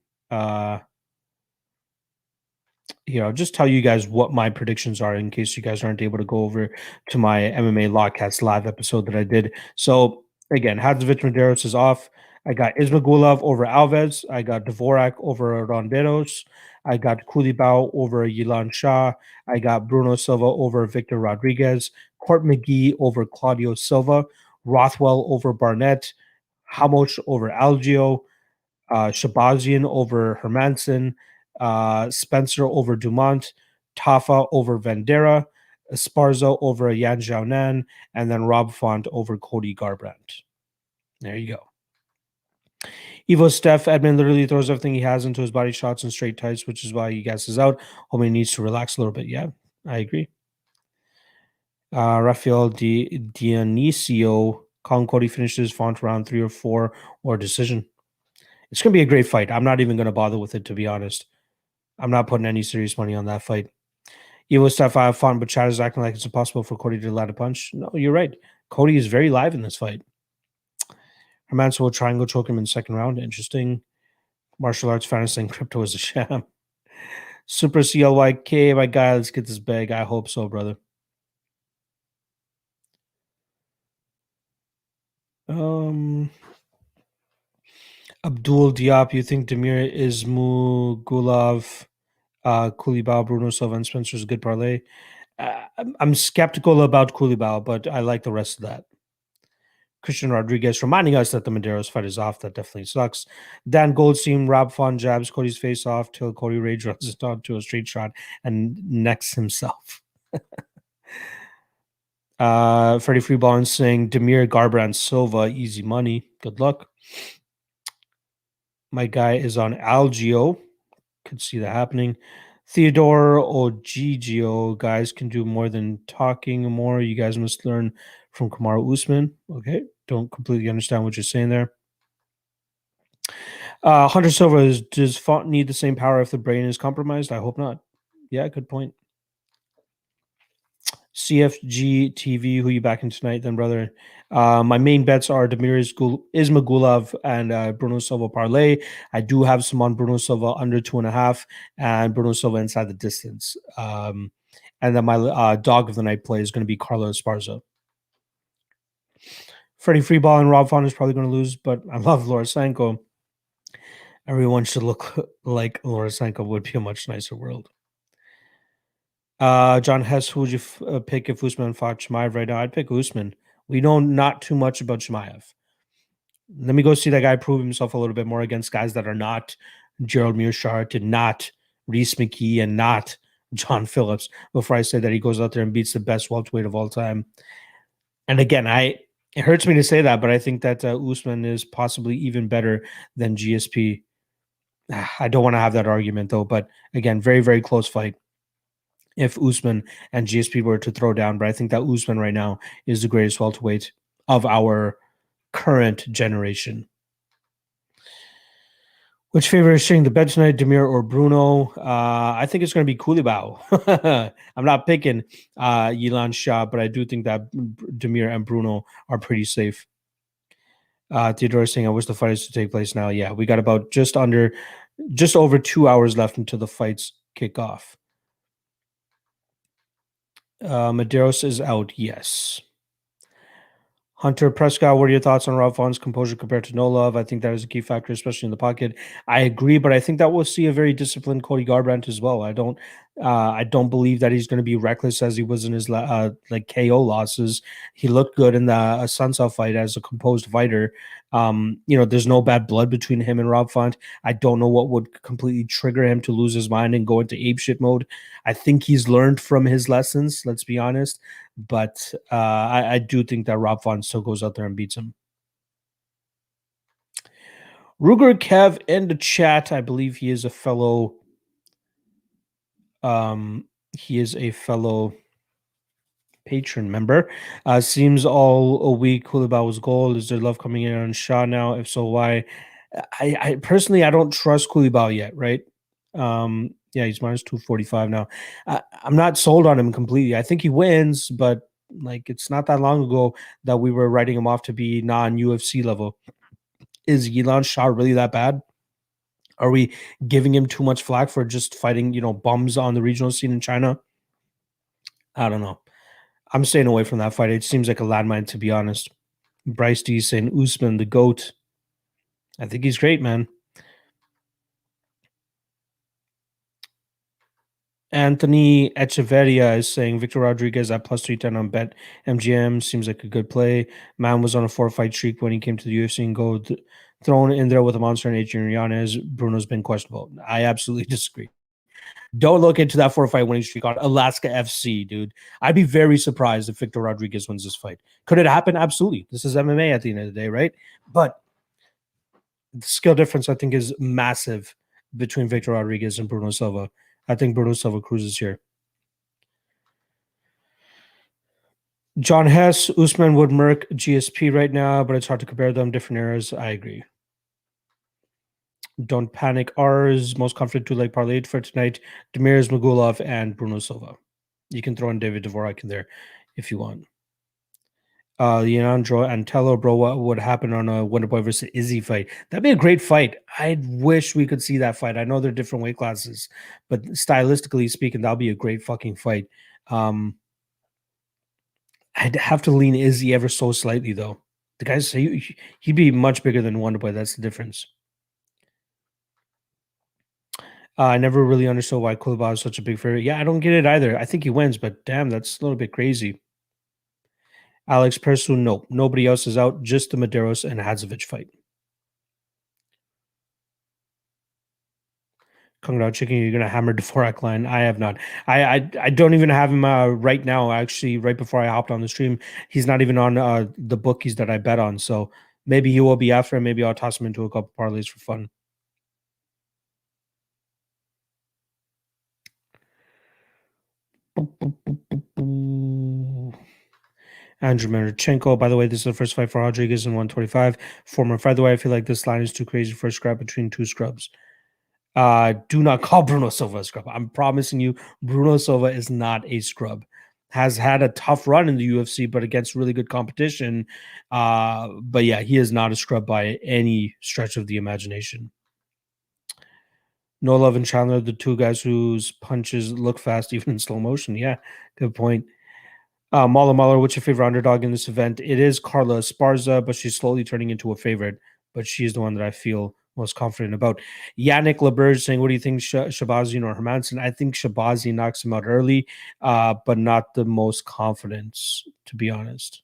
Just tell you guys what my predictions are in case you guys aren't able to go over to my MMA Lawcast live episode that I did. So again, Hadzovic Medeiros is off. I got Ismagulov over Alves. I got Dvorak over Ronderos. I got Kulibao over Yilan Shah. I got Bruno Silva over Victor Rodriguez. Court McGee over Claudio Silva. Rothwell over Barnett. Hamoch over Algio. Shabazian over Hermanson. Spencer over Dumont, Tafa over Vandera, Esparza over Yan Xiaonan, and then Rob Font over Cody Garbrandt. There you go. Evo Steph, Edmund literally throws everything he has into his body shots and straight tights, which is why he gasses out. Homie needs to relax a little bit. Yeah, I agree. Rafael Dionisio, Colin Cody finishes Font round 3 or 4 or decision. It's going to be a great fight. I'm not even going to bother with it, to be honest. I'm not putting any serious money on that fight. Evo stuff I have fun, but Chad is acting like it's impossible for Cody to land a punch. No, you're right. Cody is very live in this fight. Hermanson will triangle choke him in the second round. Interesting. Martial arts fan saying crypto is a sham. Super CLYK, my guy, let's get this bag. I hope so, brother. Abdul Diop, you think Demir Ismagulov, Kulibao, Bruno Silva, and Spencer's a good parlay? I'm skeptical about Kulibao, but I like the rest of that. Christian Rodriguez reminding us that the Medeiros fight is off. That definitely sucks. Dan Goldstein, Rob Font jabs Cody's face off till Cody Rage runs it onto a straight shot and necks himself. Freddie Freeball saying Demir Garbrandt Silva, easy money. Good luck. My guy is on Algio. Could see that happening. Theodore Ogigio, guys can do more than talking more. You guys must learn from Kamaru Usman. Okay, don't completely understand what you're saying there. Hunter Silva, does Font need the same power if the brain is compromised? I hope not. Yeah, good point. CFG TV, who you backing tonight then, brother? My main bets are Demir Ismagulov and Bruno Silva parlay. I do have some on Bruno Silva under 2.5 and Bruno Silva inside the distance. And then my dog of the night play is going to be Carlos Esparza. Freddie Freeball and Rob Font is probably going to lose, but I love Lorisenko. Everyone should look like Lorisenko. Would be a much nicer world. John Hess, who would you pick if Usman fought Chimaev right now? I'd pick Usman. We know not too much about Chimaev. Let me go see that guy prove himself a little bit more against guys that are not Gerald Mearshart and not Reese McKee and not John Phillips before I say that he goes out there and beats the best welterweight of all time. And again, it hurts me to say that, but I think that Usman is possibly even better than GSP. I don't want to have that argument though, but again, very, very close fight if Usman and GSP were to throw down, but I think that Usman right now is the greatest welterweight of our current generation. Which favor is shitting the bed tonight, Demir or Bruno? I think it's going to be Koulibaly. I'm not picking Yilan Shah, but I do think that Demir and Bruno are pretty safe. Theodore saying, I wish the fight is to take place now. Yeah, we got about just over 2 hours left until the fights kick off. Medeiros is out, yes. Hunter Prescott, what are your thoughts on Rob Fawn's composure compared to no love? I think that is a key factor, especially in the pocket. I agree, but I think that we'll see a very disciplined Cody Garbrandt as well. I don't believe that he's going to be reckless as he was in his like KO losses. He looked good in the Sunsao fight as a composed fighter. There's no bad blood between him and Rob Font. I don't know what would completely trigger him to lose his mind and go into apeshit mode. I think he's learned from his lessons. Let's be honest. But I do think that Rob Font still goes out there and beats him. Ruger Kev in the chat. I believe he is a fellow. He is a fellow patron member. Seems all a week Koulibaly's goal. Is there love coming in on Shaw now? If so, why? I personally I don't trust Koulibaly yet, right? Yeah, he's minus 245 now. I'm not sold on him completely. I think he wins, but like it's not that long ago that we were writing him off to be non-UFC level. Is Yilan Shah really that bad? Are we giving him too much flack for just fighting, bums on the regional scene in China? I don't know. I'm staying away from that fight. It seems like a landmine, to be honest. Bryce D saying Usman, the GOAT. I think he's great, man. Anthony Echeverria is saying Victor Rodriguez at plus 310 on bet MGM seems like a good play. Man was on a 4-fight streak when he came to the UFC and go thrown in there with a monster and Adrian Yanez. Bruno's been questionable. I absolutely disagree. Don't look into that 4-fight winning streak on Alaska FC, dude. I'd be very surprised if Victor Rodriguez wins this fight. Could it happen? Absolutely. This is MMA at the end of the day, right? But the skill difference, I think, is massive between Victor Rodriguez and Bruno Silva. I think Bruno Silva cruises here. John Hess, Usman would murk GSP right now, but it's hard to compare them. Different eras. I agree. Don't panic. Ours most confident two-leg parlay for tonight: Demirs Magulov and Bruno Silva. You can throw in David Dvorak in there if you want. Leandro Antello, bro, what would happen on a Wonderboy versus Izzy fight? That'd be a great fight. I wish we could see that fight. I know they're different weight classes, but stylistically speaking, that'll be a great fucking fight. I'd have to lean Izzy ever so slightly, though. The guys say he'd be much bigger than Wonderboy. That's the difference. I never really understood why Koulibaly is such a big favorite. Yeah, I don't get it either. I think he wins, but damn, that's a little bit crazy. Alex Persu, no. Nobody else is out. Just the Medeiros and Hadzovic fight. Congrats, Chicken, you're gonna hammer Dvorak line. I have not. I don't even have him right now. Actually, right before I hopped on the stream, he's not even on the bookies that I bet on. So maybe he will be after, and maybe I'll toss him into a couple parlays for fun. Andrew Marchenko. By the way, this is the first fight for Rodriguez in 125. Former featherweight. I feel like this line is too crazy for a scrap between two scrubs. Do not call Bruno Silva a scrub. I'm promising you, Bruno Silva is not a scrub. Has had a tough run in the UFC, but against really good competition. But yeah, he is not a scrub by any stretch of the imagination. No Love and Chandler, the two guys whose punches look fast even in slow motion. Yeah, good point. Mala, what's your favorite underdog in this event? It is Carla Esparza, but she's slowly turning into a favorite. But she's the one that I feel most confident about. Yannick Leberge saying, what do you think, Shabazian or Hermanson? I think Shabazian knocks him out early, but not the most confidence, to be honest.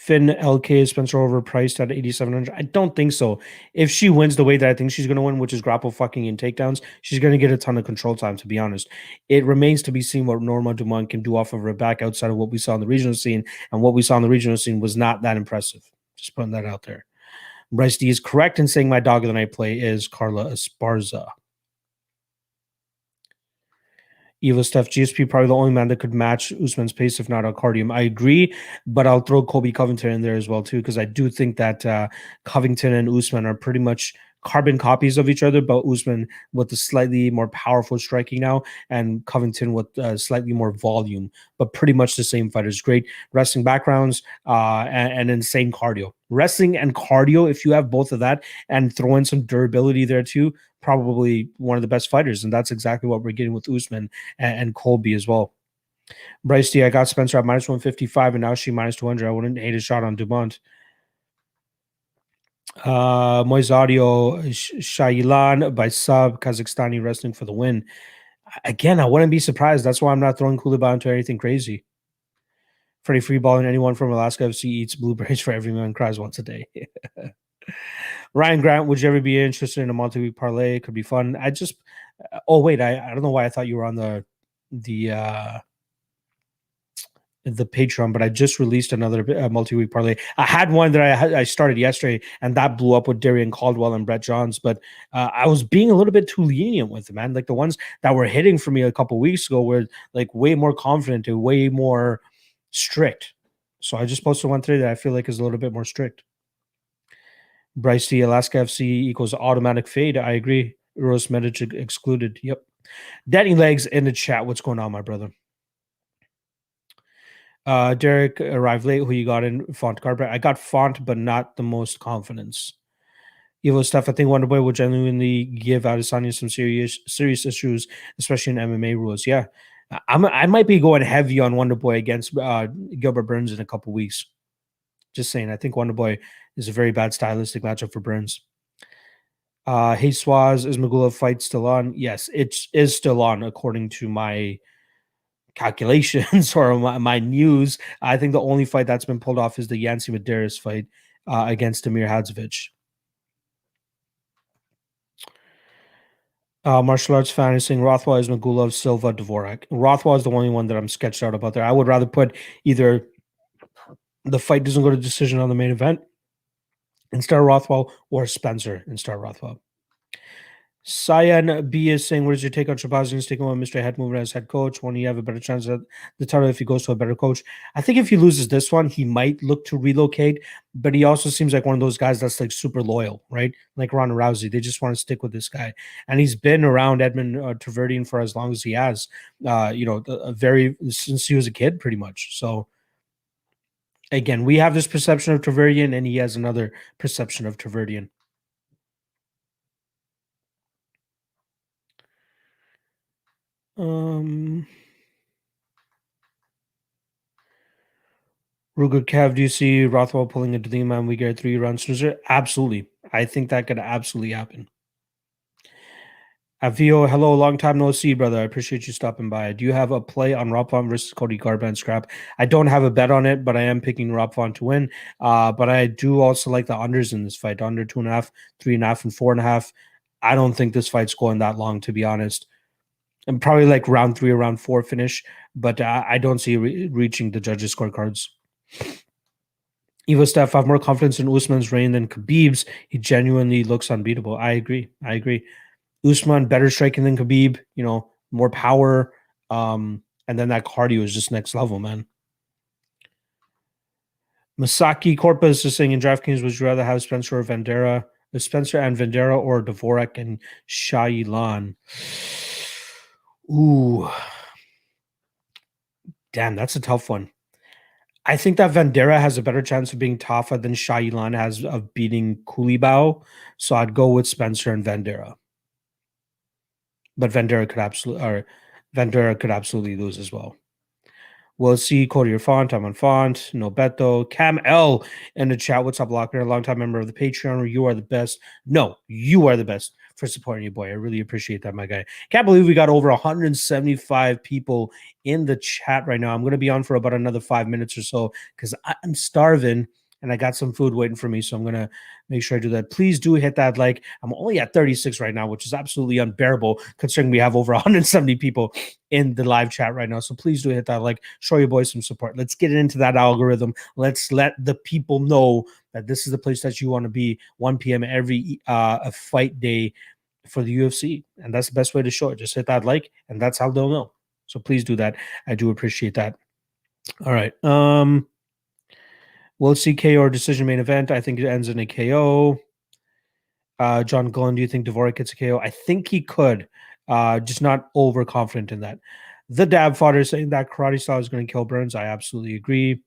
Finn LK Spencer overpriced at 8,700. I don't think so. If she wins the way that I think she's going to win, which is grapple fucking and takedowns, she's going to get a ton of control time, to be honest. It remains to be seen what Norma Dumont can do off of her back outside of what we saw in the regional scene. And what we saw in the regional scene was not that impressive. Just putting that out there. Bryce D is correct in saying my dog of the night play is Carla Esparza. Evo Steph GSP probably the only man that could match Usman's pace, if not Cardium. I agree, but I'll throw Kobe Covington in there as well too, because I do think that Covington and Usman are pretty much carbon copies of each other, but Usman with the slightly more powerful striking now, and Covington with slightly more volume, but pretty much the same fighters. Great wrestling backgrounds and insane cardio. Wrestling and cardio, if you have both of that and throw in some durability there too, probably one of the best fighters, and that's exactly what we're getting with Usman and Colby as well. Bryce D, I got Spencer at minus 155, and now she minus 200. I wouldn't hate a shot on Dumont. Moise Audio, Shailan by sub, Kazakhstani wrestling for the win. Again, I wouldn't be surprised. That's why I'm not throwing Kulaba into anything crazy. Freddie Freeballing, anyone from Alaska FC eats blueberries for every man cries once a day. Ryan Grant, would you ever be interested in a multi-week parlay? It could be fun. I just wait, I don't know why I thought you were on the Patreon, but I just released another multi-week parlay. I had one that I started yesterday, and that blew up with Darian Caldwell and Brett Johns. But I was being a little bit too lenient with it, man. Like the ones that were hitting for me a couple weeks ago were like way more confident and way more strict. So I just posted one today that I feel like is a little bit more strict. Bryce D, Alaska FC equals automatic fade. I agree. Rose Medic excluded. Yep. Danny Legs in the chat. What's going on, my brother? Derek arrived late. Who you got in? Font Garbrandt. I got Font, but not the most confidence. Evo stuff. I think Wonderboy will genuinely give Adesanya some serious issues, especially in MMA rules. Yeah, I might be going heavy on Wonderboy against Gilbert Burns in a couple weeks. Just saying. I think Wonderboy is a very bad stylistic matchup for Burns. Hey Swaz, is Magula fight still on? Yes, it is still on according to my calculations or my news. I think the only fight that's been pulled off is the Yancy Medeiros fight against Amir Hadzovic. Martial arts fan is saying Rothwell is Magulov, Silva, Dvorak. Rothwell is the only one that I'm sketched out about there. I would rather put either the fight doesn't go to decision on the main event instead of Rothwell, or Spencer instead of Rothwell. Cyan B is saying, what is your take on Shabazian's taking on Mr. Head moving as head coach when you have a better chance at the title if he goes to a better coach? I think if he loses this one, he might look to relocate, but he also seems like one of those guys that's like super loyal, right? Like Ronda Rousey. They just want to stick with this guy. And he's been around Edmund Treverdian for as long as he has, since he was a kid, pretty much. So again, we have this perception of Treverdian, and he has another perception of Treverdian. Ruger Kev, do you see Rothwell pulling a Delima and we get a 3-round snoozer? Absolutely. I think that could absolutely happen. Avio, hello, long time no see, brother. I appreciate you stopping by. Do you have a play on Rob Font versus Cody Garbrandt scrap? I don't have a bet on it, but I am picking Rob Font to win. But I do also like the unders in this fight. Under 2.5, 3.5, and 4.5. I don't think this fight's going that long, to be honest. And probably like round 3 or round 4 finish, but I don't see reaching the judges' scorecards. Evo Steph, I have more confidence in Usman's reign than Khabib's. He genuinely looks unbeatable. I agree. Usman better striking than Khabib. More power, and then that cardio is just next level, man. Masaki Corpus is saying in DraftKings, would you rather have Spencer and Vandera or Dvorak and Shailan? Ooh, damn, that's a tough one. I think that Vandera has a better chance of being Tafa than Shailan has of beating Kulibao. So I'd go with Spencer and Vandera. But Vandera could absolutely lose as well. We'll see Cody or Font. I'm on Font. No Beto. Cam L in the chat. What's up, Locker? A longtime member of the Patreon. You are the best. No, you are the best for supporting your boy. I really appreciate that, my guy. Can't believe we got over 175 people in the chat right now. I'm going to be on for about another 5 minutes or so because I'm starving and I got some food waiting for me. So I'm going to make sure I do that. Please do hit that like. I'm only at 36 right now, which is absolutely unbearable considering we have over 170 people in the live chat right now. So please do hit that like. Show your boys some support. Let's get into that algorithm. Let's let the people know that this is the place that you want to be. 1 p.m. every fight day for the UFC. And that's the best way to show it. Just hit that like, and that's how they'll know. So please do that. I do appreciate that. All right. We'll see KO or decision main event. I think it ends in a KO. John Glenn, do you think Dvorak gets a KO? I think he could. Just not overconfident in that. The Dab Fodder saying that karate style is going to kill Burns. I absolutely agree.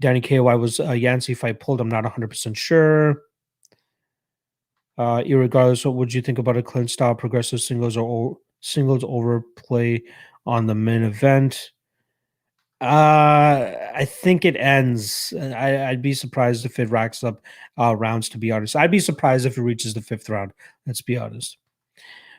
Danny KY was a Yancy fight pulled. I'm not 100% sure. Irregardless, what would you think about a clinch style progressive singles or singles overplay on the main event? I think it ends. I'd be surprised if it racks up rounds, to be honest. I'd be surprised if it reaches the 5th round. Let's be honest.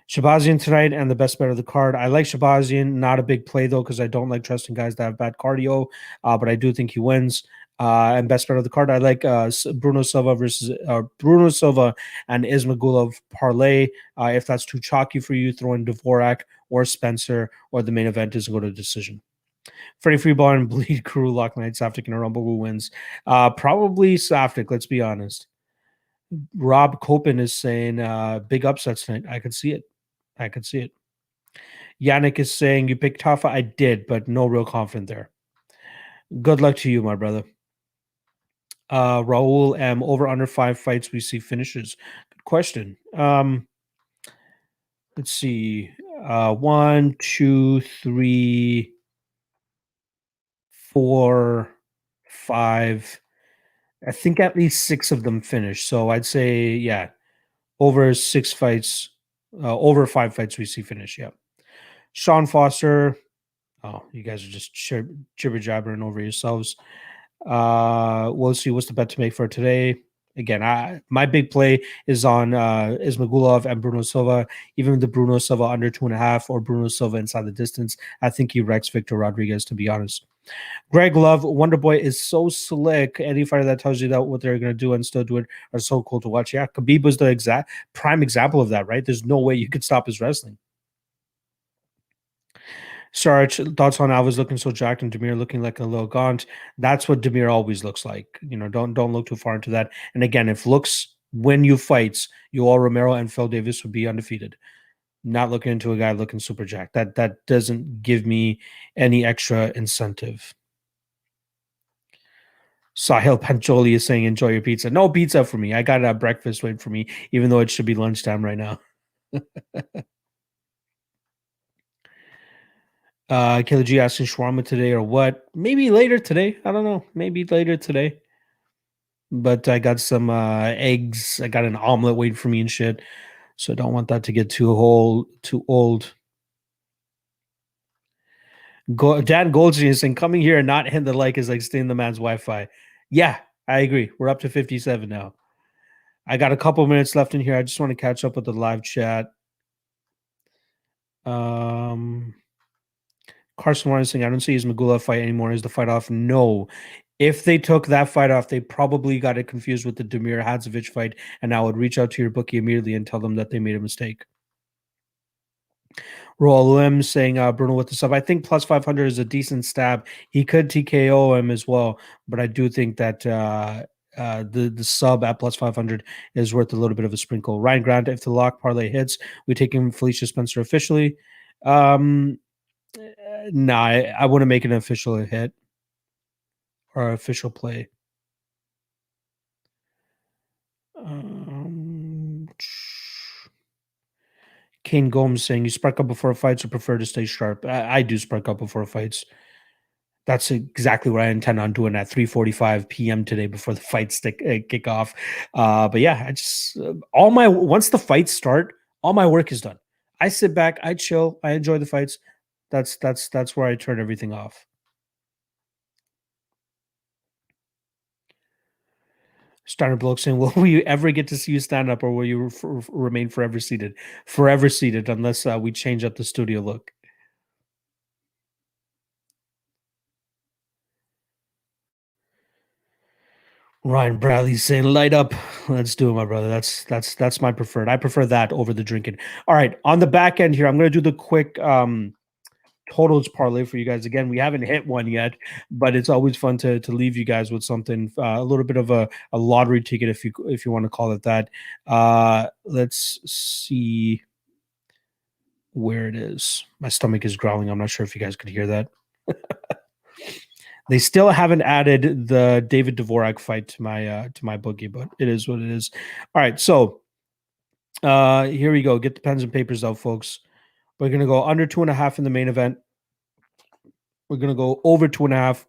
Shabazian tonight and the best bet of the card. I like Shabazian. Not a big play, though, because I don't like trusting guys that have bad cardio, but I do think he wins. And best bet of the card, I like Bruno Silva versus Bruno Silva and Ismagulov parlay. If that's too chalky for you, throw in Dvorak or Spencer, or the main event is go to decision. Freddie Freeball and Bleed Crew Lock Night Saftik in a Rumble. Who wins? Probably Saftik, let's be honest. Rob Copen is saying big upsets tonight. I could see it. I could see it. Yannick is saying you picked Tafa. I did, but no real confidence there. Good luck to you, my brother. Raul M. Over under 5 fights we see finishes. Good question. Let's see. 1, 2, 3, 4, 5. I think at least 6 of them finished. So I'd say, yeah, over 6 fights, over 5 fights we see finish. Yeah. Sean Foster. Oh, you guys are just jibber jabbering over yourselves. We'll see what's the bet to make for today. Again, my big play is on Ismagulov and Bruno Silva. Even the Bruno Silva under 2.5 or Bruno Silva inside the distance, I think he wrecks Victor Rodriguez, to be honest. Greg Love, Wonder Boy is so slick. Any fighter that tells you that what they're going to do and still do it are so cool to watch. Yeah, Khabib was the exact prime example of that, right? There's no way you could stop his wrestling. Sarge, thoughts on Alves looking so jacked and Demir looking like a little gaunt. That's what Demir always looks like. You know, don't look too far into that. And again, if looks win you fights, Yoel Romero and Phil Davis would be undefeated. Not looking into a guy looking super jacked. That doesn't give me any extra incentive. Sahil Pancholi is saying, enjoy your pizza. No pizza for me. I got breakfast waiting for me, even though it should be lunchtime right now. Kayla G asking shawarma today or what? Maybe later today. I don't know. Maybe later today. But I got some eggs. I got an omelet waiting for me and shit. So I don't want that to get too old. Dan Goldstein is saying coming here and not hitting the like is like stealing the man's Wi-Fi. Yeah, I agree. We're up to 57 now. I got a couple minutes left in here. I just want to catch up with the live chat. Carson Warren saying, I don't see his Magula fight anymore. Is the fight off? No. If they took that fight off, they probably got it confused with the Demir Hadzovic fight, and I would reach out to your bookie immediately and tell them that they made a mistake. Roel M saying Bruno with the sub. I think plus 500 is a decent stab. He could TKO him as well, but I do think that the sub at plus 500 is worth a little bit of a sprinkle. Ryan Grant, if the lock parlay hits, we take him Felicia Spencer officially. I wouldn't make an official hit or official play. Kane Gomes saying you spark up before fights or prefer to stay sharp. I do spark up before fights. That's exactly what I intend on doing at 3:45 p.m. today before the fights kick off. But yeah, I just once the fights start, all my work is done. I sit back, I chill, I enjoy the fights. That's where I turn everything off. Steiner Bloke saying, will you ever get to see you stand up or will you remain forever seated? Forever seated unless we change up the studio look. Ryan Bradley's saying, light up. Let's do it, my brother. That's my preferred. I prefer that over the drinking. All right. On the back end here, I'm going to do the quick totals parlay for you guys. Again, we haven't hit one yet, but it's always fun to leave you guys with something, a little bit of a lottery ticket, if you want to call it that. Let's see where it is. My stomach is growling. I'm not sure if you guys could hear that. They still haven't added the David Dvorak fight to my bookie, but it is what it is. All right, so here we go. Get the pens and papers out, folks. We're gonna go under 2.5 in the main event. We're gonna go over 2.5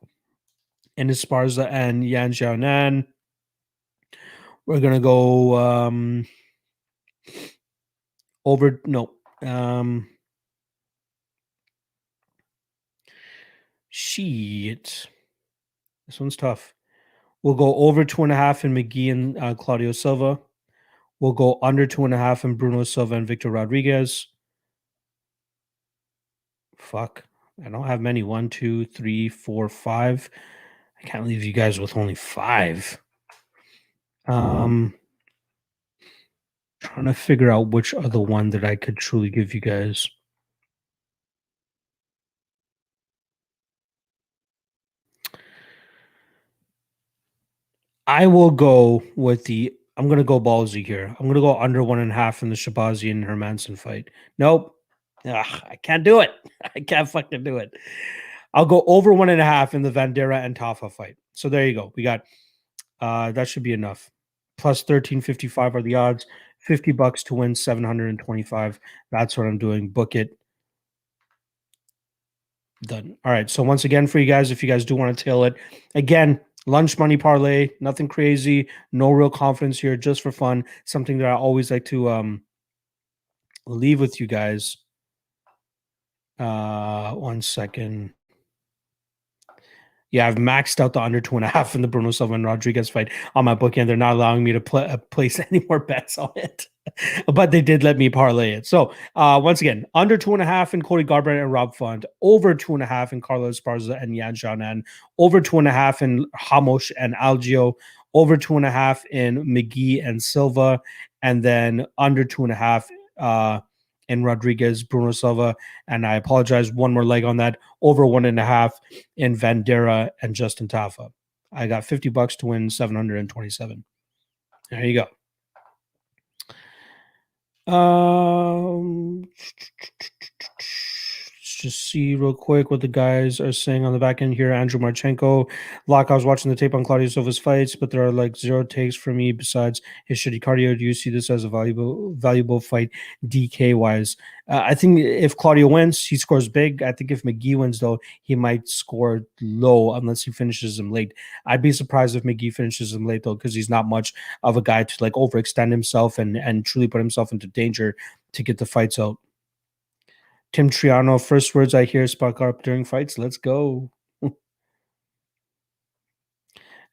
in Esparza and Yan Xiaonan. We're gonna go over shit. This one's tough. We'll go over 2.5 in McGee and Claudio Silva. We'll go under 2.5 in Bruno Silva and Victor Rodriguez. Fuck. I don't have many. 1, 2, 3, 4, 5. I can't leave you guys with only 5. Trying to figure out which other one that I could truly give you guys. I will go with I'm going to go ballsy here. I'm going to go under 1.5 in the Shabazi and Hermanson fight. Nope. Ugh, I can't do it. I can't fucking do it. I'll go over 1.5 in the Vandera and Tafa fight. So there you go. We got that should be enough. Plus 1355 are the odds. $50 to win 725. That's what I'm doing. Book it. Done. All right. So once again, for you guys, if you guys do want to tail it, again, lunch money parlay, nothing crazy, no real confidence here, just for fun. Something that I always like to leave with you guys. 1 second. Yeah, I've maxed out the under 2.5 in the Bruno Silva and Rodriguez fight on my bookie, and they're not allowing me to place any more bets on it. But they did let me parlay it. So once again, under 2.5 in Cody Garbrandt and Rob Font, over 2.5 in Carlos Esparza and Yan Xiaonan, over 2.5 in Hamosh and Algio, over 2.5 in McGee and Silva, and then under 2.5 in Rodriguez, Bruno Silva, and I apologize, one more leg on that, over 1.5 in Vandera and Justin Tafa. I got $50 to win 727. There you go. Let's just see real quick what the guys are saying on the back end here. Andrew Marchenko. Lock, I was watching the tape on Claudio Silva's fights, but there are like 0 takes for me besides his shitty cardio. Do you see this as a valuable fight DK wise? I think if Claudio wins, he scores big. I think if McGee wins, though, he might score low unless he finishes him late. I'd be surprised if McGee finishes him late, though, because he's not much of a guy to like overextend himself and truly put himself into danger to get the fights out. Tim Triano, first words I hear spark up during fights. Let's go.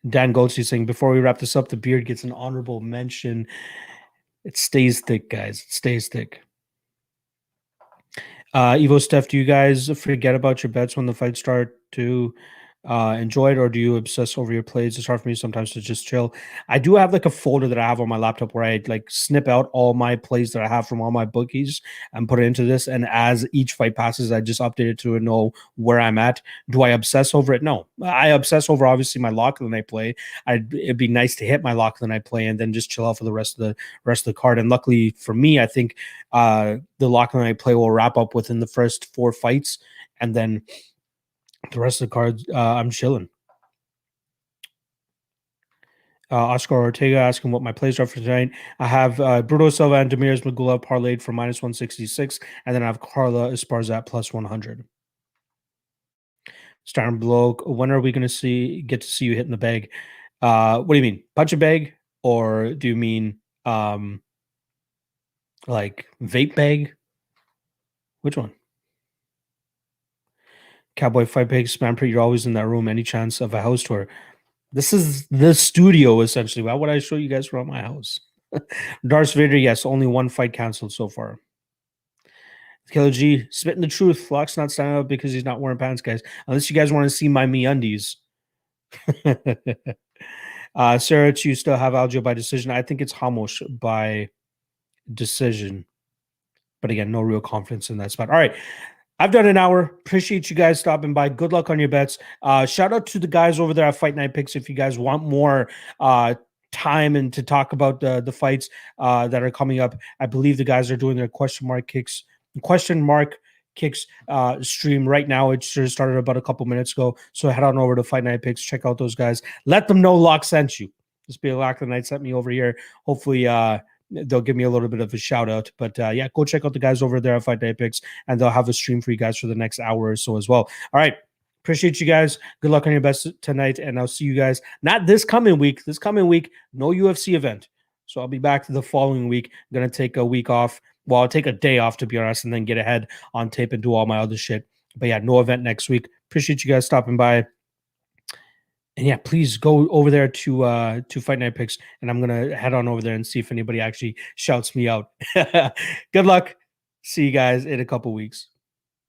Dan Goldstein saying, before we wrap this up, the beard gets an honorable mention. It stays thick, guys. It stays thick. Evo Steph, do you guys forget about your bets when the fights start to enjoy it, or do you obsess over your plays? It's hard for me sometimes to just chill. I do have like a folder that I have on my laptop where I like snip out all my plays that I have from all my bookies and put it into this. And as each fight passes, I just update it to know where I'm at. Do I obsess over it? No. I obsess over obviously my lock that I play. It'd be nice to hit my lock that I play and then just chill out for the rest of the card. And luckily for me, I think the lock that I play will wrap up within the first 4 fights, and then the rest of the cards, I'm chilling. Oscar Ortega asking what my plays are for tonight. I have Bruno Silva and Demirs Magula parlayed for -166, and then I have Carla Esparza at +100. Starn Bloke, when are we going to get to see you hitting the bag? What do you mean? Punch a bag? Or do you mean like vape bag? Which one? Cowboy Fight Pig, Spamper, you're always in that room. Any chance of a house tour? This is the studio, essentially. Why would I show you guys around my house? Darth Vader, yes, only 1 fight canceled so far. Killer G, spitting the truth. Flock's not standing up because he's not wearing pants, guys. Unless you guys want to see my MeUndies. Sarah, you still have Algio by decision. I think it's Hamosh by decision. But again, no real confidence in that spot. All right. I've done an hour. Appreciate you guys stopping by. Good luck on your bets. Shout out to the guys over there at Fight Night Picks. If you guys want more time and to talk about the fights that are coming up, I believe the guys are doing their question mark kicks Question Mark Kicks stream right now. It just started about a couple minutes ago. So head on over to Fight Night Picks. Check out those guys. Let them know Locke sent you. Just be a Lock the Night sent me over here. Hopefully, they'll give me a little bit of a shout out. But yeah, go check out the guys over there at Fight Night Picks, and they'll have a stream for you guys for the next hour or so as well. All right. Appreciate you guys. Good luck on your best tonight. And I'll see you guys not this coming week. This coming week, no UFC event. So I'll be back the following week. I'm going to take a week off. Well, I'll take a day off, to be honest, and then get ahead on tape and do all my other shit. But yeah, no event next week. Appreciate you guys stopping by. And yeah, please go over there to Fight Night Picks, and I'm gonna head on over there and see if anybody actually shouts me out. Good luck. See you guys in a couple weeks.